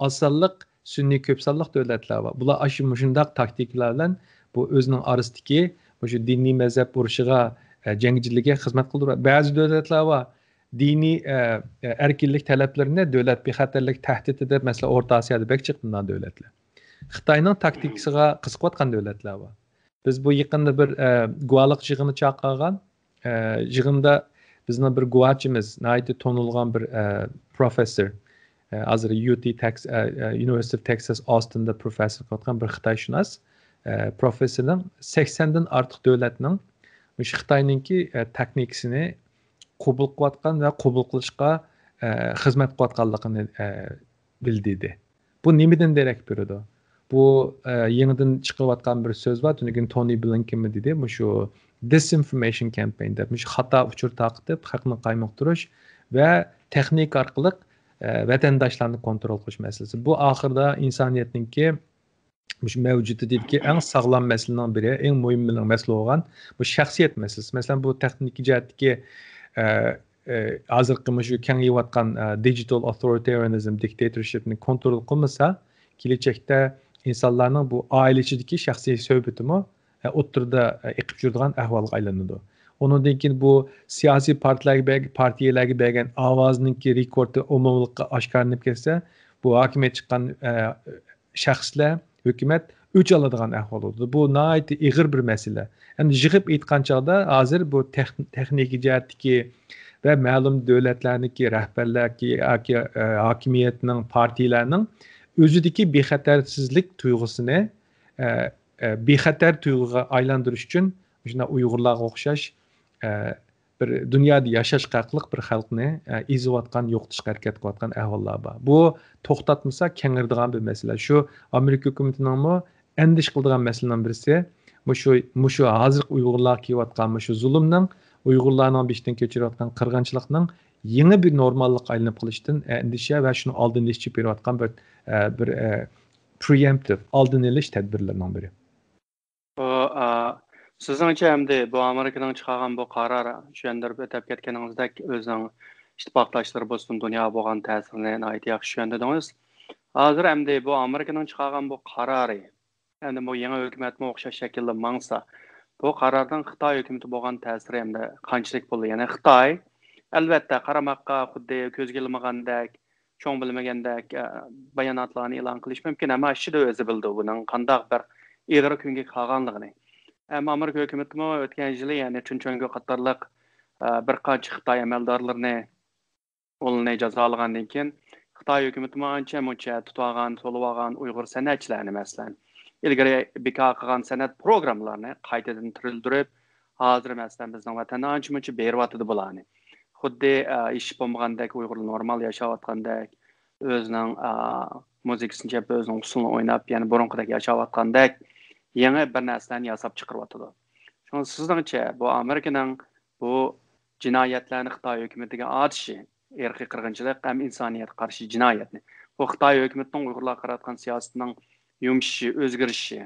osonliq, sunniy ko'psonliq davlatlar bor. Bular aşı shundaq taktikalar bilan bu o'zining orasidagi shu diniy mazhab urushiga, jangchiligiga xizmat qildiradi. Ba'zi davlatlar bor, diniy erkinlik talablarini davlat bexatarlik tahdidi deb, masalan, O'rta Osiyoda bek chiqqan davlatlar. Xitoyning taktikasiga qiziqayotgan davlatlar bor. Biz bu yaqinda bir guvohlik yig'ini chaqirgan, yig'inda bizning bir guvohchimiz, naydi tonilgan bir professor, hozir University of Texas Austin'da professor qilgan bir Xitoyshunos professorning 80 dan ortiq davlatning o'sha Xitoyningki texnikasini qabul qilayotgan va qabul qilishga xizmat qilayotganligini bildirdi. Bu nimadan darak beradi? Bu yangidan chiqayotgan bir so'z bor, undan Tony Blinken dedi, shu disinformation campaign deb, shu xato uchur taqib, haqni qaymoqtirish va texnik orqali vatandoshlarni kontrol qilish masalasi. Bu oxirida insoniyatningki mavjudidagi eng sog'lom masalaning biri, eng muhim masala bo'lgan bu shaxsiyat masalasi. Masalan, bu texnik jihatdagi hozirgi shu kengayayotgan digital authoritarianism, dictatorshipni kontrol qilmasa, kelajakda insonlarning bu oila ichidagi shaxsiy suhbatimi o'ttirda eqib yuradigan ahvolga aylanadi. Ondan keyin bu siyosiy partiyalarga bergan ovozninki rekordi umumlikqa oshkorlanib ketsa, bu hokimiyat chiqqan shaxslar, hukumat o'ch oladigan ahvol bo'ldi. Bu nihoyatda ig'ir bir masala. Endi yig'ib aytgan chog'da hozir bu texnik jihatdagi va ma'lum davlatlarniki rahbarlarki yoki hokimiyatning, partiyalarning o'zidagi bexatarsizlik tuyg'usini bexatar tuyg'uga aylantirish uchun shuna Uyg'urlarga o'xshash bir dunyoda yashash haqliq bir xalqni ezayotgan, yo'qotishga harakat qilayotgan ahvollar bor. Bu to'xtatmasa kengayadigan bir masala. Shu Amerika hukumatining andish qiladigan masalalardan birisi shu hozir Uyg'urlar qilayotgan shu zulmning, Uyg'urlarning beshdan kechirayotgan qirg'inchilikning yangi bir normallik aylanib qolishdan andisha va shuni oldin olish berayotgan bir preemptive oldin olish tadbirlarining biri. Sizningcha hamda bu Amerikaning chiqargan bu qaror, shu yerda o'tib ketganingizdek o'zining ittifoqdoshlar bo'lsin dunyo bo'lgan ta'sirini aytib yaxshi tushundingiz. Hozir endi bu Amerikaning chiqargan bu qarori, endi bu yangi hukumatga o'xshash shaklda mangsa, bu qarordan Xitoy hukumati bo'lgan ta'siri endi qanchalik bo'ldi? Ya'ni Xitoy albatta qaramoqqa xuddi ko'zga ilmagandek, cho'ng bilmagandek bayonotlarni e'lon qilish mumkin, ammo ishida o'zi bildi buning qanday bir ig'ir kunga qolganligini. Ammo Amerika hukumati o'tgan yili, ya'ni Chunchongo qatorliq bir qancha Xitoy amaldorlarini o'lni jazolagandan keyin Xitoy hukumati ancha-muncha tutgan, to'lib Uyg'ur san'atchilarini masalan ilgari bekor qilgan san'at programmalarini qaytadan tirildirib, hozir masalan bizning vatanda ancha-muncha beryapti bularni. Xuddi ish bo'lmagandek Uyg'ur normal yashayotgandek, o'zining muzikasini chep o'zining usulini o'ynab, ya'ni burunqidek yashayotgandek yangi bir narsalarni yasab chiqaryapti. Shunga sizningcha bu Amerikaning bu jinoyatlarni Xitoy hukumatiga atishi, irqiy qirg'inchilik ham insoniyatga qarshi jinoyatni. Bu Xitoy hukumatining Uyg'urlarga qaratgan siyosatining yumshishi, o'zgarishi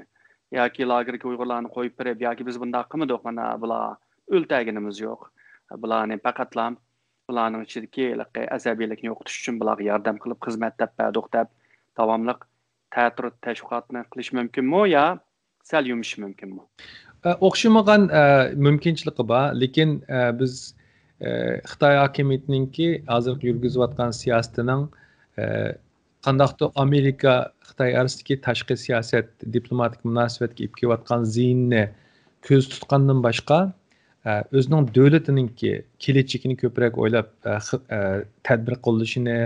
yoki lagerga Uyg'urlarni qo'yib berib yoki biz bunday qilmadik, mana bular o'ltaginimiz yo'q. Bularni faqatlam bularning ichidagi asabiylikni yo'qotish uchun bularga yordam qilib xizmat deb davomli ta'tir tashviqotni qilish mumkinmi yo sal yumish mumkinmi? O'xshamagan mumkinchiligi bor, lekin biz Xitoy hokimiyatiningki hozir yurgizayotgan siyosatining qandaqdir Amerika Xitoy orasidagi tashqi siyosat, diplomatik munosabatga olib kelayotgan ziyinni ko'z tutgandan boshqa o'zining davlatiningki kelajagini ko'proq o'ylab tadbir qilishini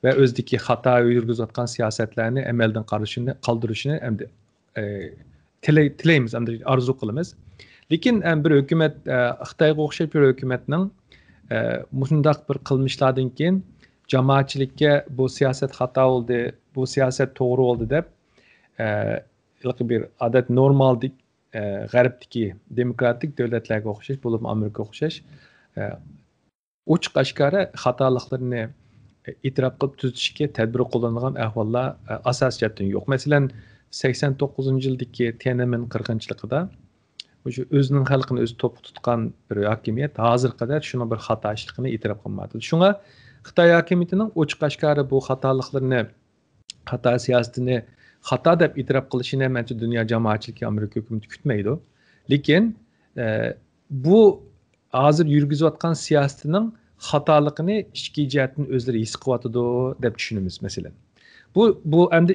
va o'zidagi xato yurgizayotgan siyosatlarni amaldan qoldirishini endi tilaymiz, endi orzu qilamiz. Lekin bir hukumat Xitoyga o'xshash bir hukumatning shundoq bir qilmishlardan keyin jamoatchilikka bu siyosat xato bo'ldi, bu siyosat to'g'ri bo'ldi deb bir odat normaldik g'arbdagi demokratik davlatlarga o'xshash, bo'lib Amerikaga o'xshash ochiq oshkora xatoliklarni e'tirof qilib tuzatishga tadbir qo'llangan ahvollar asosiyatdan yo'q. Masalan, 89-yildagi Tiananmen qirg'inchiligida o'sha o'zining xalqini o'zi to'piq tutgan bir hokimiyat hozir qadar shuni bir xatochiligini e'tirof qilmadi. Shunga Xitoy hokimiyatining ochiq oshkora bu xatoliklarni, xato siyosatini xato deb e'tirof qilishini menimcha dunyo jamoatchiligi Amerika hukumati kutmaydi. Lekin bu hozir yurgizayotgan siyosatining xatoligini ichki jihatdan o'zlari his qilyotidi deb tushunamiz masalan. Bu endi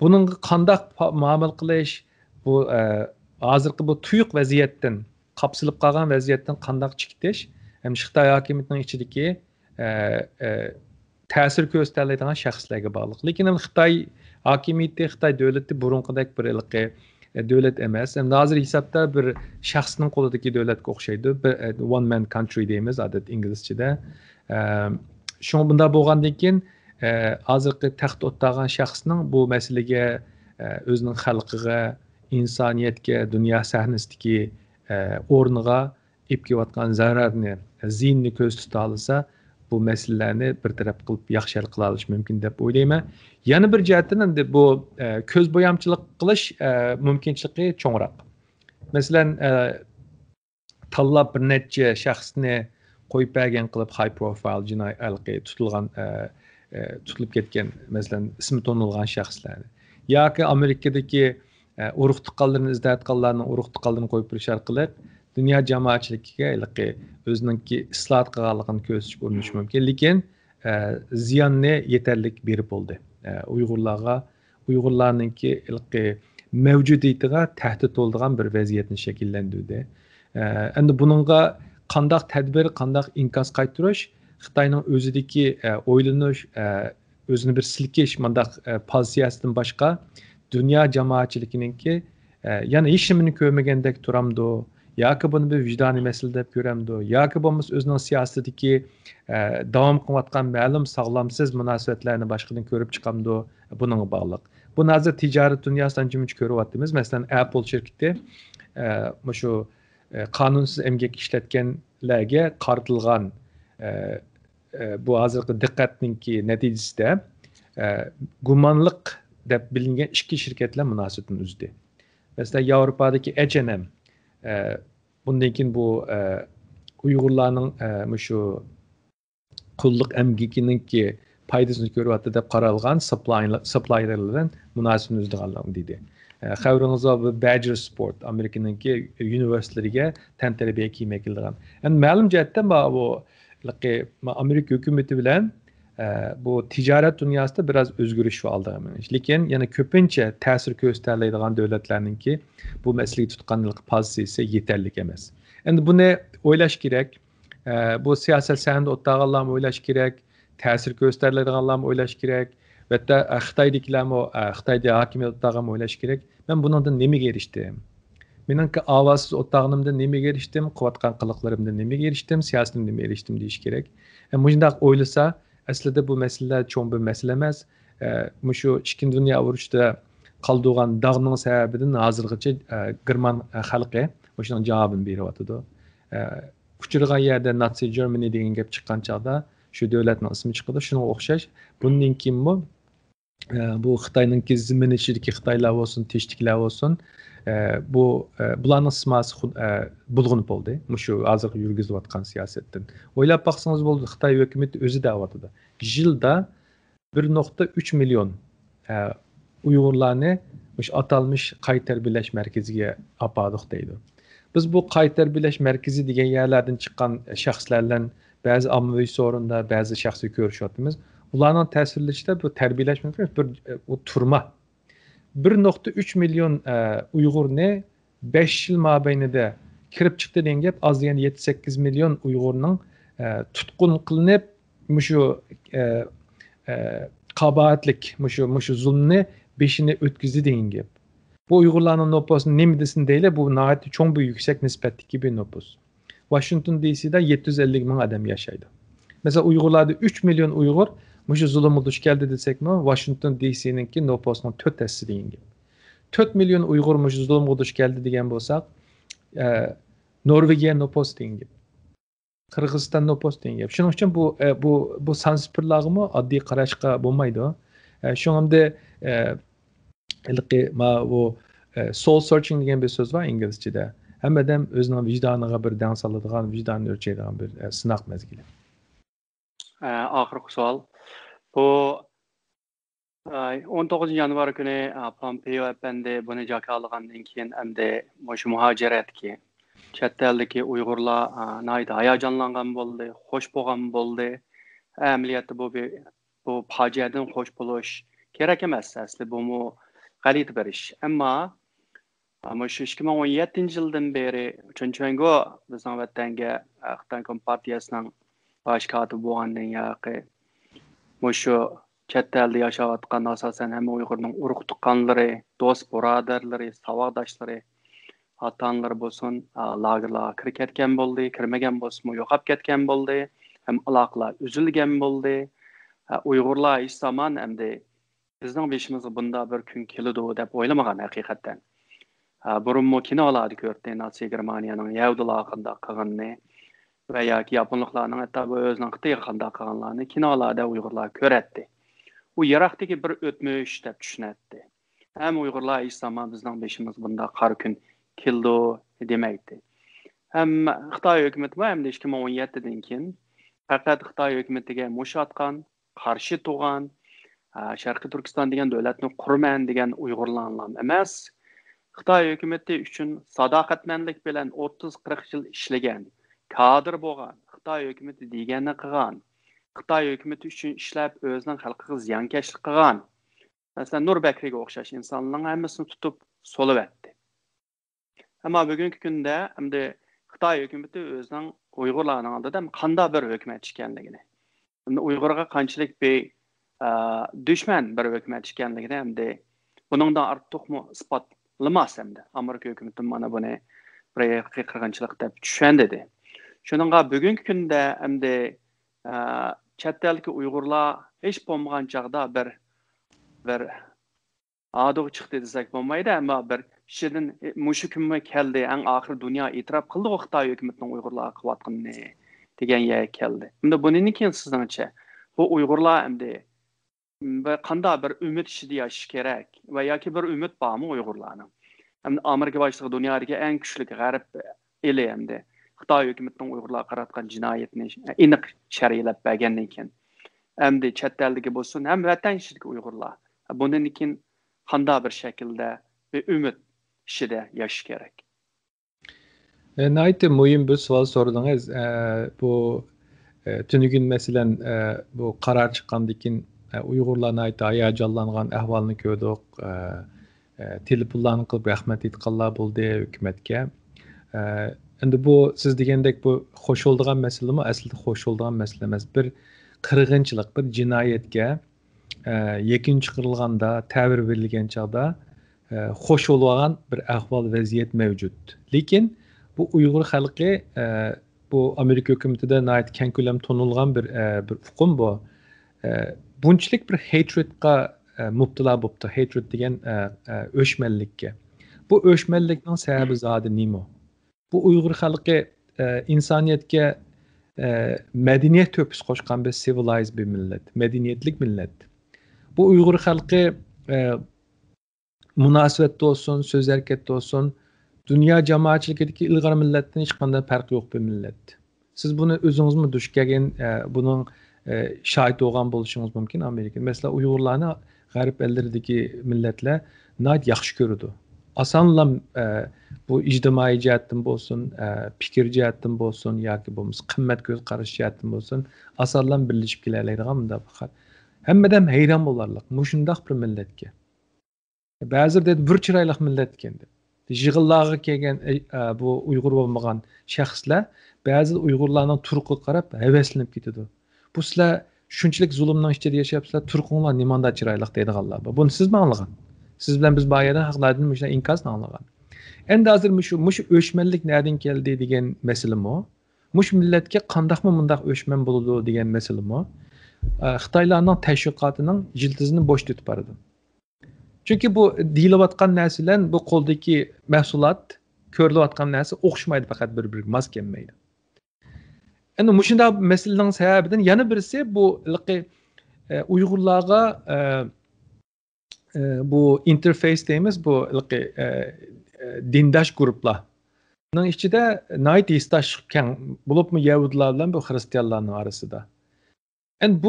buning qanday muomala qilish, bu hozirgi bu tuyuq vaziyatdan, qapsilib qolgan vaziyatdan qanday chiqish, ham Xitoy hokimiyatining ichidagi ta'sir ko'rsatadigan shaxslarga bog'liq. Lekin Xitoy hokimiyati, Xitoy davlati burunqidek bir davlat emas. Ham hozir hisobda bir shaxsning qo'lidagi davlatga o'xshaydi. Bir one man country deymiz odat inglizchada. Shunga bunda bo'lgandan keyin hozirgi taxt o'ttirgan shaxsning bu masalaga o'zining xalqiga, insoniyatga, dunyo sahnasidagi o'rniga olib kelayotgan zararni, ziyinni ko'z tuta olsa, bu masalalarni bir taraf qilib yaxshi hal qila olish mumkin deb o'ylayman. Yana bir jihatdan endi bu ko'z bo'yamchilik qilish mumkinchiligi cho'ngroq. Masalan, tanlab bir necha shaxsni qo'yib bergan qilib high profile jinoyatga tutilib ketgan, masalan, ismi tonilgan shaxslarni yoki Amerikadagi urug' tuqqanlarni izlayotganlarning urug' tuqqanlarini qo'yib berish orqali dunyo jamoatchiligiga o'zining islohot qilganligini ko'rsatib urinish mumkin, lekin ziyonni yetarli berib bo'ldi. Uyg'urlarningki mavjudiyatiga tahdid bo'ladigan bir vaziyatni shakllantirdi. Endi buningga qanday tadbir, qanday inkas qaytirish, Xitoyning o'zidagi o'ylanish, o'zini bir silkish, mandaq pozitsiyasidan boshqa dunyo jamoatchiligininki yana hech nimani ko'rmagandek turamdi, yoki buni bir vijdoniy masala deb ko'ramdi, yoki bo'lmasa o'zining siyosatidagi davom qilayotgan ma'lum sog'lomsiz munosabatlarni boshqadan ko'rib chiqamdi, buningga bog'liq. Bu hozir tijorat dunyosidan jimich ko'ryapmiz. Masalan, Apple shirkati shu qonunsiz emgak ishlatganlarga qaratilgan bu hozirgi diqqatninki natijasida gumonliq deb bilingan ikki shirkatlar munosabatini uzdi. Masalan, Yevropadagi H&M bundan keyin bu Uyg'urlarning shu qulluq emgikininki paydasını görüyatdı deb qaralgan supplyerlardan münasibət üzdiganlar dedi. Xəbrinizə bu Badger Sport Amerikanınki universitetlərinə təntarbiyə kiyməkildigan. Yəni məlum cəhətdən bu Amerika hökuməti bilan bu ticaret dünyasında biraz özgürüş aldı. Lakin yani köpünçe təsir göstərildiğin dövlətlərinki bu məsələyi tutqanlıq pozisiyası yeterlik emas. Yəni bunu oylaş gerek. Bu siyaset səhəndə otağanlar oylaş gerek. Təsir göstərildiğinlər oylaş gerek. Və də Xitayda hakimiyyət otağım oylaş gerek. Ben bundan nemi erişdim? Menimki avazsız otağımda nemi erişdim? Qıvatqan qılıqlarımda nemi erişdim? Siyasetimdə nemi erişdim deyiş gerek. Mujindaq oylasa aslında bu məsələlər çox bir məsələ emas. Şu İkinci Dünya Urushida qaldığan dağının səbəbindən hazırgacha Qırman xalqı o'shaning javobini beryapti. Uçurgan yerde Nazi Germany degan gap chiqqan chaqda shu davlatning ismi chiqadi. Shunga o'xshash bundan keyin bu Xitoyninki zimin ichidagi Xitoylar bo'lsin, tinchliklar bo'lsin, bularning ismasi bulg'unib bo'ldi. Shu hozir yurgizilayotgan siyosatdan. O'ylab baqsangiz bo'ldi, Xitoy hukumatı o'zi da'vatida. Yilda 1.3 milyon Uyg'urlarni atalmış qaytar birlash markaziga apadik deydi. Biz bu qaytar birlash markazi degan yerlardan chiqqan shaxslardan ba'zi ommaviy sorunda, ba'zi shaxsiy ko'rishyapmiz. Ularning ta'sirlashida bu tarbiyalash bir turma. 1.3 milyon Uyg'urni 5 yil mobaynida kirib chiqdi degan gap az deganda 7-8 milyon Uyg'urning tutqun qilinib shu qabahatlik shu zulmni beshini o'tkazdi degan gap. Bu Uyg'urlarning nüfusu nima desin deyli, bu nihoyatda cho'ng bir yuksak nisbatdagi bir nüfus. Washington DC'da 750 ming odam yashaydi. Mesela Uyg'urlarda 3 milyon Uyg'ur shu zulmga duch keldi desakmi, Washington DC'ninki nüfusining 4'si degan gap. 4 milyon Uyg'ur shu zulmga duch keldi degan bo'lsak, Norvegiya nüfusi degan gap. Qirg'iziston nüfusi degan gap. Shuning uchun bu sansipirlarga oddiy qarashga bo'lmaydi. Shuningda bu soul searching degan bir so'z var İngilizce'de. Hammadan o'zining vijdoniga bir dang soladigan, vijdonni o'lchaydigan bir sinoq mezgili. Oxirgi savol. Bu 19 yanvar kuni Pompeo efendi buni jakalagandan keyin endi shu muhojiratga chet eldagi Uyg'urlar nihoyat hayajonlangan bo'ldi, xush bo'lgan bo'ldi. Amaliyotda bu fojiadan xush bo'lish kerak emas. Aslida bu g'alati bir ish. Ammo shu 2017 yildan beri Chunchongo bizning vatanga Xitoy Kompartiyasining bosh kotibi bo'lgandan yoqi shu chet elda yashayotgan asosan hamma Uyg'urning urug' tuqqanlari, do'st birodarlari, savodoshlari, ota-onalar bo'lsin, lagerlarga kirib ketgan bo'ldi, kirmagan bo'lsa yo'qolib ketgan bo'ldi, ham aloqalar uzilgan bo'ldi. Uyg'urlar hech zamon endi bizning beshimizga bunda bir kun keladi deb o'ylamagan haqiqatan. Burunmu kinolarda ko'rdi, Nazi Germaniyaning Yahudilar haqida qilganini va yoki Yaponlarning hatto o'zining Xitoyga qanday qilganlarini kinolarda Uyg'urlar ko'radi. U yiroqdagi bir o'tmish deb tushunadi. Ham Uyg'urlar hech zamon bizning beshimiz bunda qar kun keldi demaydi. Ham Xitoy hukumati ham 2017dan keyin faqat Xitoy hukumatiga mushatgan, qarshi turgan Sharqiy Turkiston degan davlatni qurman degan Uyg'urlarning emas, Xitoy hukumati uchun sadoqatmanlik bilan 30-40 yil ishlagan, kadr bo'lgan, Xitoy hukumati deganini qilgan, Xitoy hukumati uchun ishlab o'zining xalqiga ziyonkashlik qilgan. Masalan, Nurbakriga o'xshash insonlarning hammasini tutib so'livatdi. Ammo bugungi kunda endi Xitoy hukumati o'zining Uyg'urlarning oldida qanday bir hukumat ekanligini, endi Uyg'urga qanchalik düşman bir hukumat ekanligini endi buningdan ortiqmi isbotlamas endi. Amerika hukumati mana buni bir qirg'inchilik deb tushunadi. Shuningga bugungi kunda endi chet eldagi Uyg'urlar hech bo'lmagan chog'da bir adoq chiqdi desak bo'lmaydi, ammo bir kishidan mushu kunga keldi, eng oxir dunyo e'tirof qildi Xitoy hukumatining Uyg'urlarga qilayotganini degan yer keldi. Endi bundan keyin sizningcha bu Uyg'urlar endi qanday bir umid ichida yashash kerak va yoki bir umid bormi Uyg'urlarning? Endi Amerika boshlig'i dunyodagi eng kuchli g'arb eli endi Xitoy hukumatining Uyg'urlarga qaratgan jinoyatni aniq sharhlab bergandan keyin hamda chet eldagi bo'lsin, ham vatan ishidagi Uyg'urlar bundan keyin qanday bir shaklda ve umid ishida yashash kerak. Nayte mühim bir savol sordunuz. Bu tünügün meselen bu karar çıkandan keyin Uyg'urlarning ayta hayajonlangan ahvolini ko'rdik. Telefonlarni qilib rahmat aytganlar bo'ldi hukumatga. Endi bu siz degandek bu xo'sh bo'lgan masalami? Aslida xo'sh bo'lgan masala emas. Bir qirg'inchilik, bir jinoyatga yakun chiqarilganda, ta'bir berilgan chog'da xo'sh bo'lgan bir ahvol vaziyat mavjud. Lekin bu Uyg'ur xalqi bu Amerika hukumatida nəhayət keng ko'lam tonilgan bir uqum bu. Bunchalik bir hatredga mubtalo bo'libdi. Hatred degan o'shmanlikka. Bu o'shmanlikning sababi zodi nima? Bu Uyg'ur xalqi insoniyatga madaniyat to'pis qo'shgan bir civilized bir millat, madaniyatlik millat. Bu Uyg'ur xalqi munosabatda olsun, söz hareketde olsun, dünya jamoatchiligidagi ilg'or millatdan hech qanday farqi yo'q bir millat. Siz buni o'zingizmi duch kelgan, buning şahit olgan bo'lishingiz mumkin Amerikada. Mesela Uyg'urlarni g'arb elleridagi millatlar nəhayət yaxshi ko'rdi. Asonla bu ijtimoiy jihatdan bo'lsin, fikr jihatdan bo'lsin yoki bo'lmasa qimmat ko'z qarash jihatdan bo'lsin, asonla birlashib kelaoladigan bunda faqat. Hammadan hayron bo'larlik. Mushundaq bir millatga. Ba'zi dedi bir chiroyli millat ekan deb. Yig'inlarga kelgan bu Uyg'ur bo'lmagan shaxslar ba'zi Uyg'urlarning turqi qarab havaslanib ketadi. Bu sizlar shunchalik zulmning ichida yashayapsizlar, turqinglar nimanda chiroyli deydiganlar. Buni siz mi anlagan? Siz bilan biz bayada haqlardan müşla inkasını anlagan. Endi hozir mush o'shmanlik nereden keldi degan masala mo? Mush millatga qandaqmi mundaq o'shman bo'ladi degan masala mo? Xitoylarning tashviqotining jildizini bo'sh tutib boradi. Chunki bu deyilayotgan narsalar bu qo'ldagi mahsulot, ko'rilayotgan narsa o'xshamaydi, faqat bir-biriga mos kelmaydi. Endi mushundaq masalaning sababidan yana birisi bu Uyg'urlarga bu interface deymiz, bu dindash gruplarning ichida nəhayət istash keng bo'libmi Yahudilar bilan bu xristianlarning orasida. Endi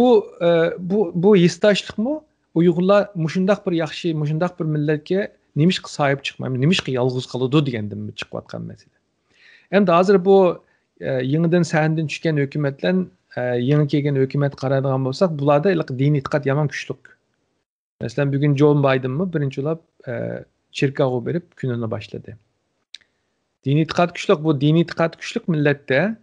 bu istashlikmi Uyg'urlar mushundaq bir yaxshi, mushundaq bir millatga nimishqa sahib chiqmaymi, nimishqa yolg'iz qoladi degandan chiqayotgan masala. Endi hozir bu yangidan sahndan tushgan hukumatlar, yangi kelgan hukumat qaraydigan bo'lsak, bularda diniy e'tiqod yomon kuchli. Mesela bugün John Biden'mı birinci olarak Çirkav'a verip gününü başladı. Dini itiqad güçlük, bu dini itiqad güçlük millette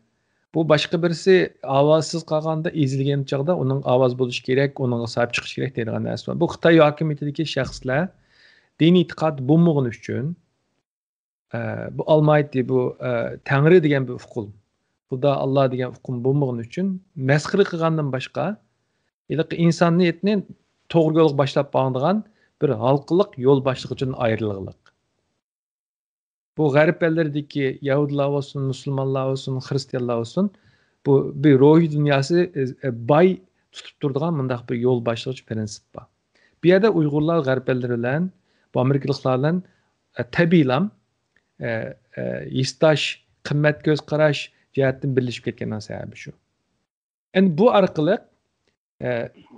bu başka birisi avazsız kalganda ezilgen çağda onun avaz buluş gerek, onun sahip çıkış gerek deyilgan narsa var. Bu Xitoy hakimiyetidagi shaxslar dini itiqad bo'lmagani uchun bu Almighty, bu Tangri degan bir uqum, bu da Allah degan uqum bo'lmagani uchun masxira qilgandan boshqa insoniyatni to'g'ri yo'lga boshlab boradigan bir halqiliq yo'l boshliq uchun ayriliqliq. Bu g'arb elleridagi Yahudilar olsun, Müslümanlar olsun, Hristiyanlar olsun, bu bir ruhiy dunyosi bay tutib turadigan mundaq bir yo'l boshliq prinsip bor. Bu yerda Uyg'urlar g'arb ellari bilan, bu Amerikaliklar bilan tabiiylam yistash, qimmat ko'z qarash jihatdan birlashib ketgandan sababi shu. Endi bu orqali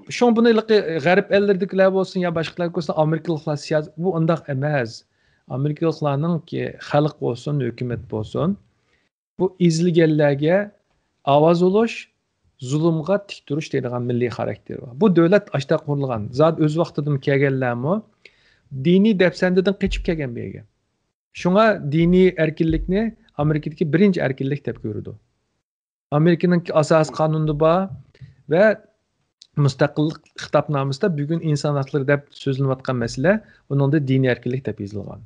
şu an bunu g'arb ellerdagilar bo'lsin ya boshqalar bo'lsin, Amerikaliklar siyosat bu undaq emas. Amerikaliklarning ki xalq bo'lsin, hukumat bo'lsin, bu izlaganlarga ovoz olish, zulmga tik turish deydigan milliy xarakteri bor. Bu davlat ashta qurilgan. Zot o'z vaqtida kelganlarmi diniy dafsandadan qochib kelgan bu yerga. Shunga diniy erkinlikni Amerikadagi birinchi erkinlik deb ko'rdi. Amerikaning asos qonunida bor va Müstakillik xitobnomasida bugun inson haqlari deb so'zlanayotgan masala uningda diniy erkinlik deb yozilgan.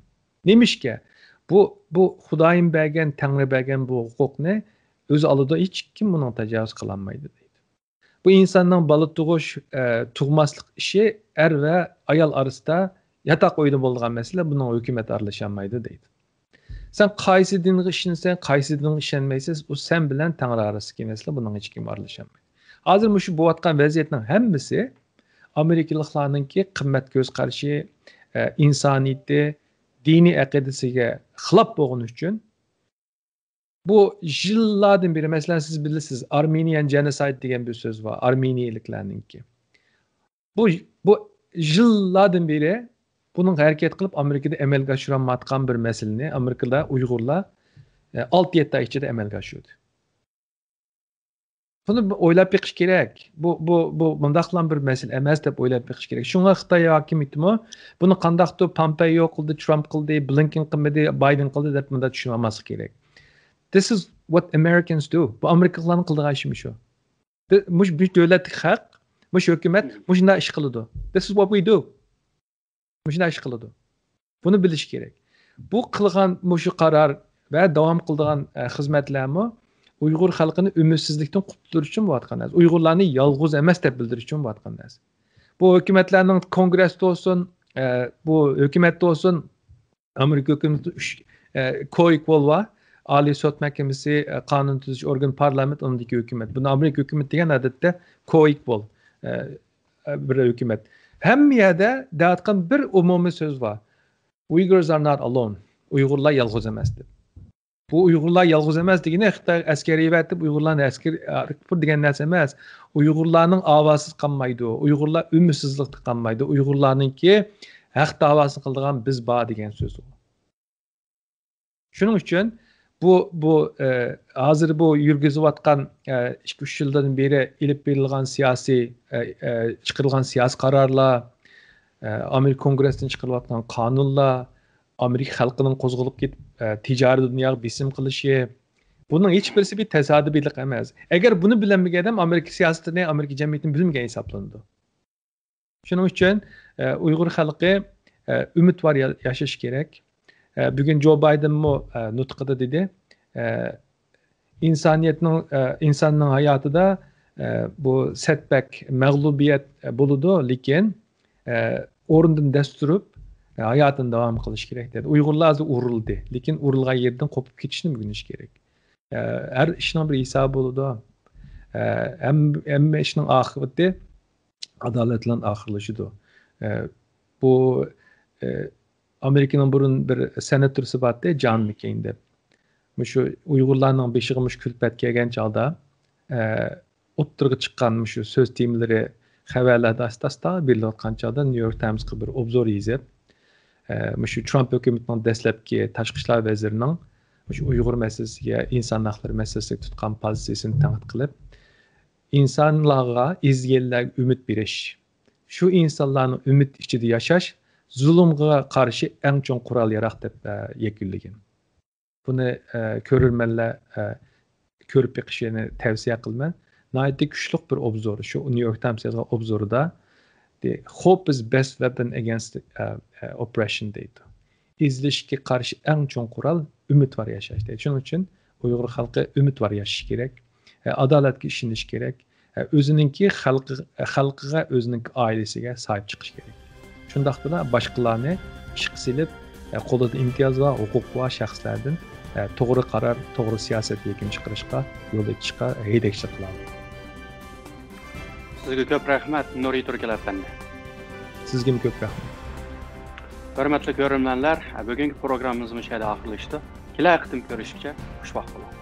Nemishki bu Xudoyim bergan, Tangri bergan bu huquqni o'z oldida hech kim buning tajovuz qilolmaydi deydi. Bu insonning bola tug'ish, tug'maslik ishi er va ayol orasida yatoq o'yida bo'lgan masala, buning hukumat aralashmaydi deydi. Sen qaysi dinga ishonsan, qaysi dinga ishonmaysan, u sen bilan Tangri orasidagi masala, buning hech kim aralashmaydi. Hozir shu bo'layotgan vaziyatning hammasi Amerikaliklarningki qimmat ko'z qarashi, insoniyati, diniy aqidasiga xilof bo'lgani uchun Bu yıllardan beri, mesela siz bilirsiniz, Armenian Genocide degan bir söz var. Armeniyaliklarninki. Bu yıllardan beri bunun hareket kılıp Amerika'da amalga oshirolmayotgan bir meseleni Amerika'da Uyg'urlar 6-7 ay ichida amalga oshirdi. Buni o'ylab beqish kerak. Bu mundaqlan bir masala emas deb o'ylab beqish kerak. Shunga Xitoy hokimiyatimi buni qandaqdir Pompeo qildi, Trump qildi, Blinken qilmadi, Biden qildi deb bunda tushunolmaslik kerak. This is what Americans do. Bu Amerikalıların qildigan ishi shu. Mush bir davlatlik haq, mush hukumat mushunday ish qiladi. This is what we do. Mushunday ish qiladi. Buni bilish kerak. Bu qilgan mushu qaror va davom qildigan xizmatlarmi Uyg'ur xalqini ümidsizlikdan qutuluş uchun bo'layotgan narsa. Uyg'urlarni yolg'iz emas deb bildirish uchun bo'layotgan narsa. Bu hukumatlarning kongressda olsun, bu hukumatda olsun, Amerika hukumati co-equal var. Oliy sud mahkamasi, qonun tuzish organ, parlament, undagi hukumat. Buni Amerika hukumati degan odatda co-equal bir hukumat. Hamma yerda deyotgan bir umumiy so'z var. Uyghurs are not alone. Uyg'urlar yolg'iz emas deb. Bu Uyg'urlar yolg'iz emas degani Xitoy askariy vatib Uyg'urlarni askar degan narsa emas. Uyg'urlarning ovozsiz qolmaydi. Uyg'urlar ümidsizlikda qolmaydi. Uyg'urlarningki haq davosini qildigan biz bor degan so'z u. Shuning uchun bu hozir bu yurgizilayotgan 2-3 yildan beri ilib berilgan siyosiy chiqarilgan siyosiy qarorlar, Amerika kongressidan chiqarilayotgan qonunlar, Amerika xalqining qo'zg'alib ketib ticari dunyoga besim qilishi, bunun hech birisi bir tesadüfiylik emas. Agar buni bilmagan odam Amerika siyosatini, Amerika jamiyatini bilmagan hisoblanadi. Shuning uchun Uyg'ur xalqi umid var yashash kerak. Bugün Joe Biden nutqida dedi, insanın hayatida bu setback, mag'lubiyat bo'ladi, lekin o'rnidan dast turib hayatını devam qilish kerak dedi. Uyg'urlar urildi, lekin urilgan yerdan qo'pib ketishni o'rganish kerak. Har ishning bir hisobi bo'ladi. Hamma ishning oxirati adolat bilan oxirlashadi. Bu Amerika'nın burun bir senatörü vardı, John McCain deb. Şu Uyg'urlarning beshig'i kulpat kelgan chog'da o'ttirg'i chiqqan shu so'z temalari xabarlarda asta berilayotgan chog'da New York Times'ga bir obzor yozib, şu Trump hukumatining dastlabki tashqi ishlar vazirining şu Uyg'ur masalasiga, inson haqlari masalasiga tutgan pozitsiyasini tanqid qilib, insonlarga, izgellarga umid berish, shu insonlarning umid ichida yashash zulümge karşı en çok kural yarak deb yakunlagan. Buni ko'rurmanlar ko'rib beqishini tavsiya qilman. Nayda kuchli bir obzor, şu New York Times yozgan obzorida hope is best weapon against oppression deydi. İzlashga qarshi eng chong qural umid var yashash deydi. Shuning uchun Uyg'ur xalqi umid var yashash kerak, adolatga ishonish kerak, o'zininki xalqiga, o'zining oilasiga sahib chiqish kerak. Şundaqda başqalarını ishq silib, qo'lida imtiyoz va huquq va shaxslardan to'g'ri qaror, to'g'ri siyosat yakun chiqarishga, yo'l tutishga yetakchilik qiladi. Sizga ko'p rahmat, Nuriy Turkal efendi. Sizga ko'p rahmat. Hurmatli ko'ruvchilar, bugungi programmamiz bu yerda oxirlashdi. Kelasi hafta ko'rishguncha xushvaqt bo'ling.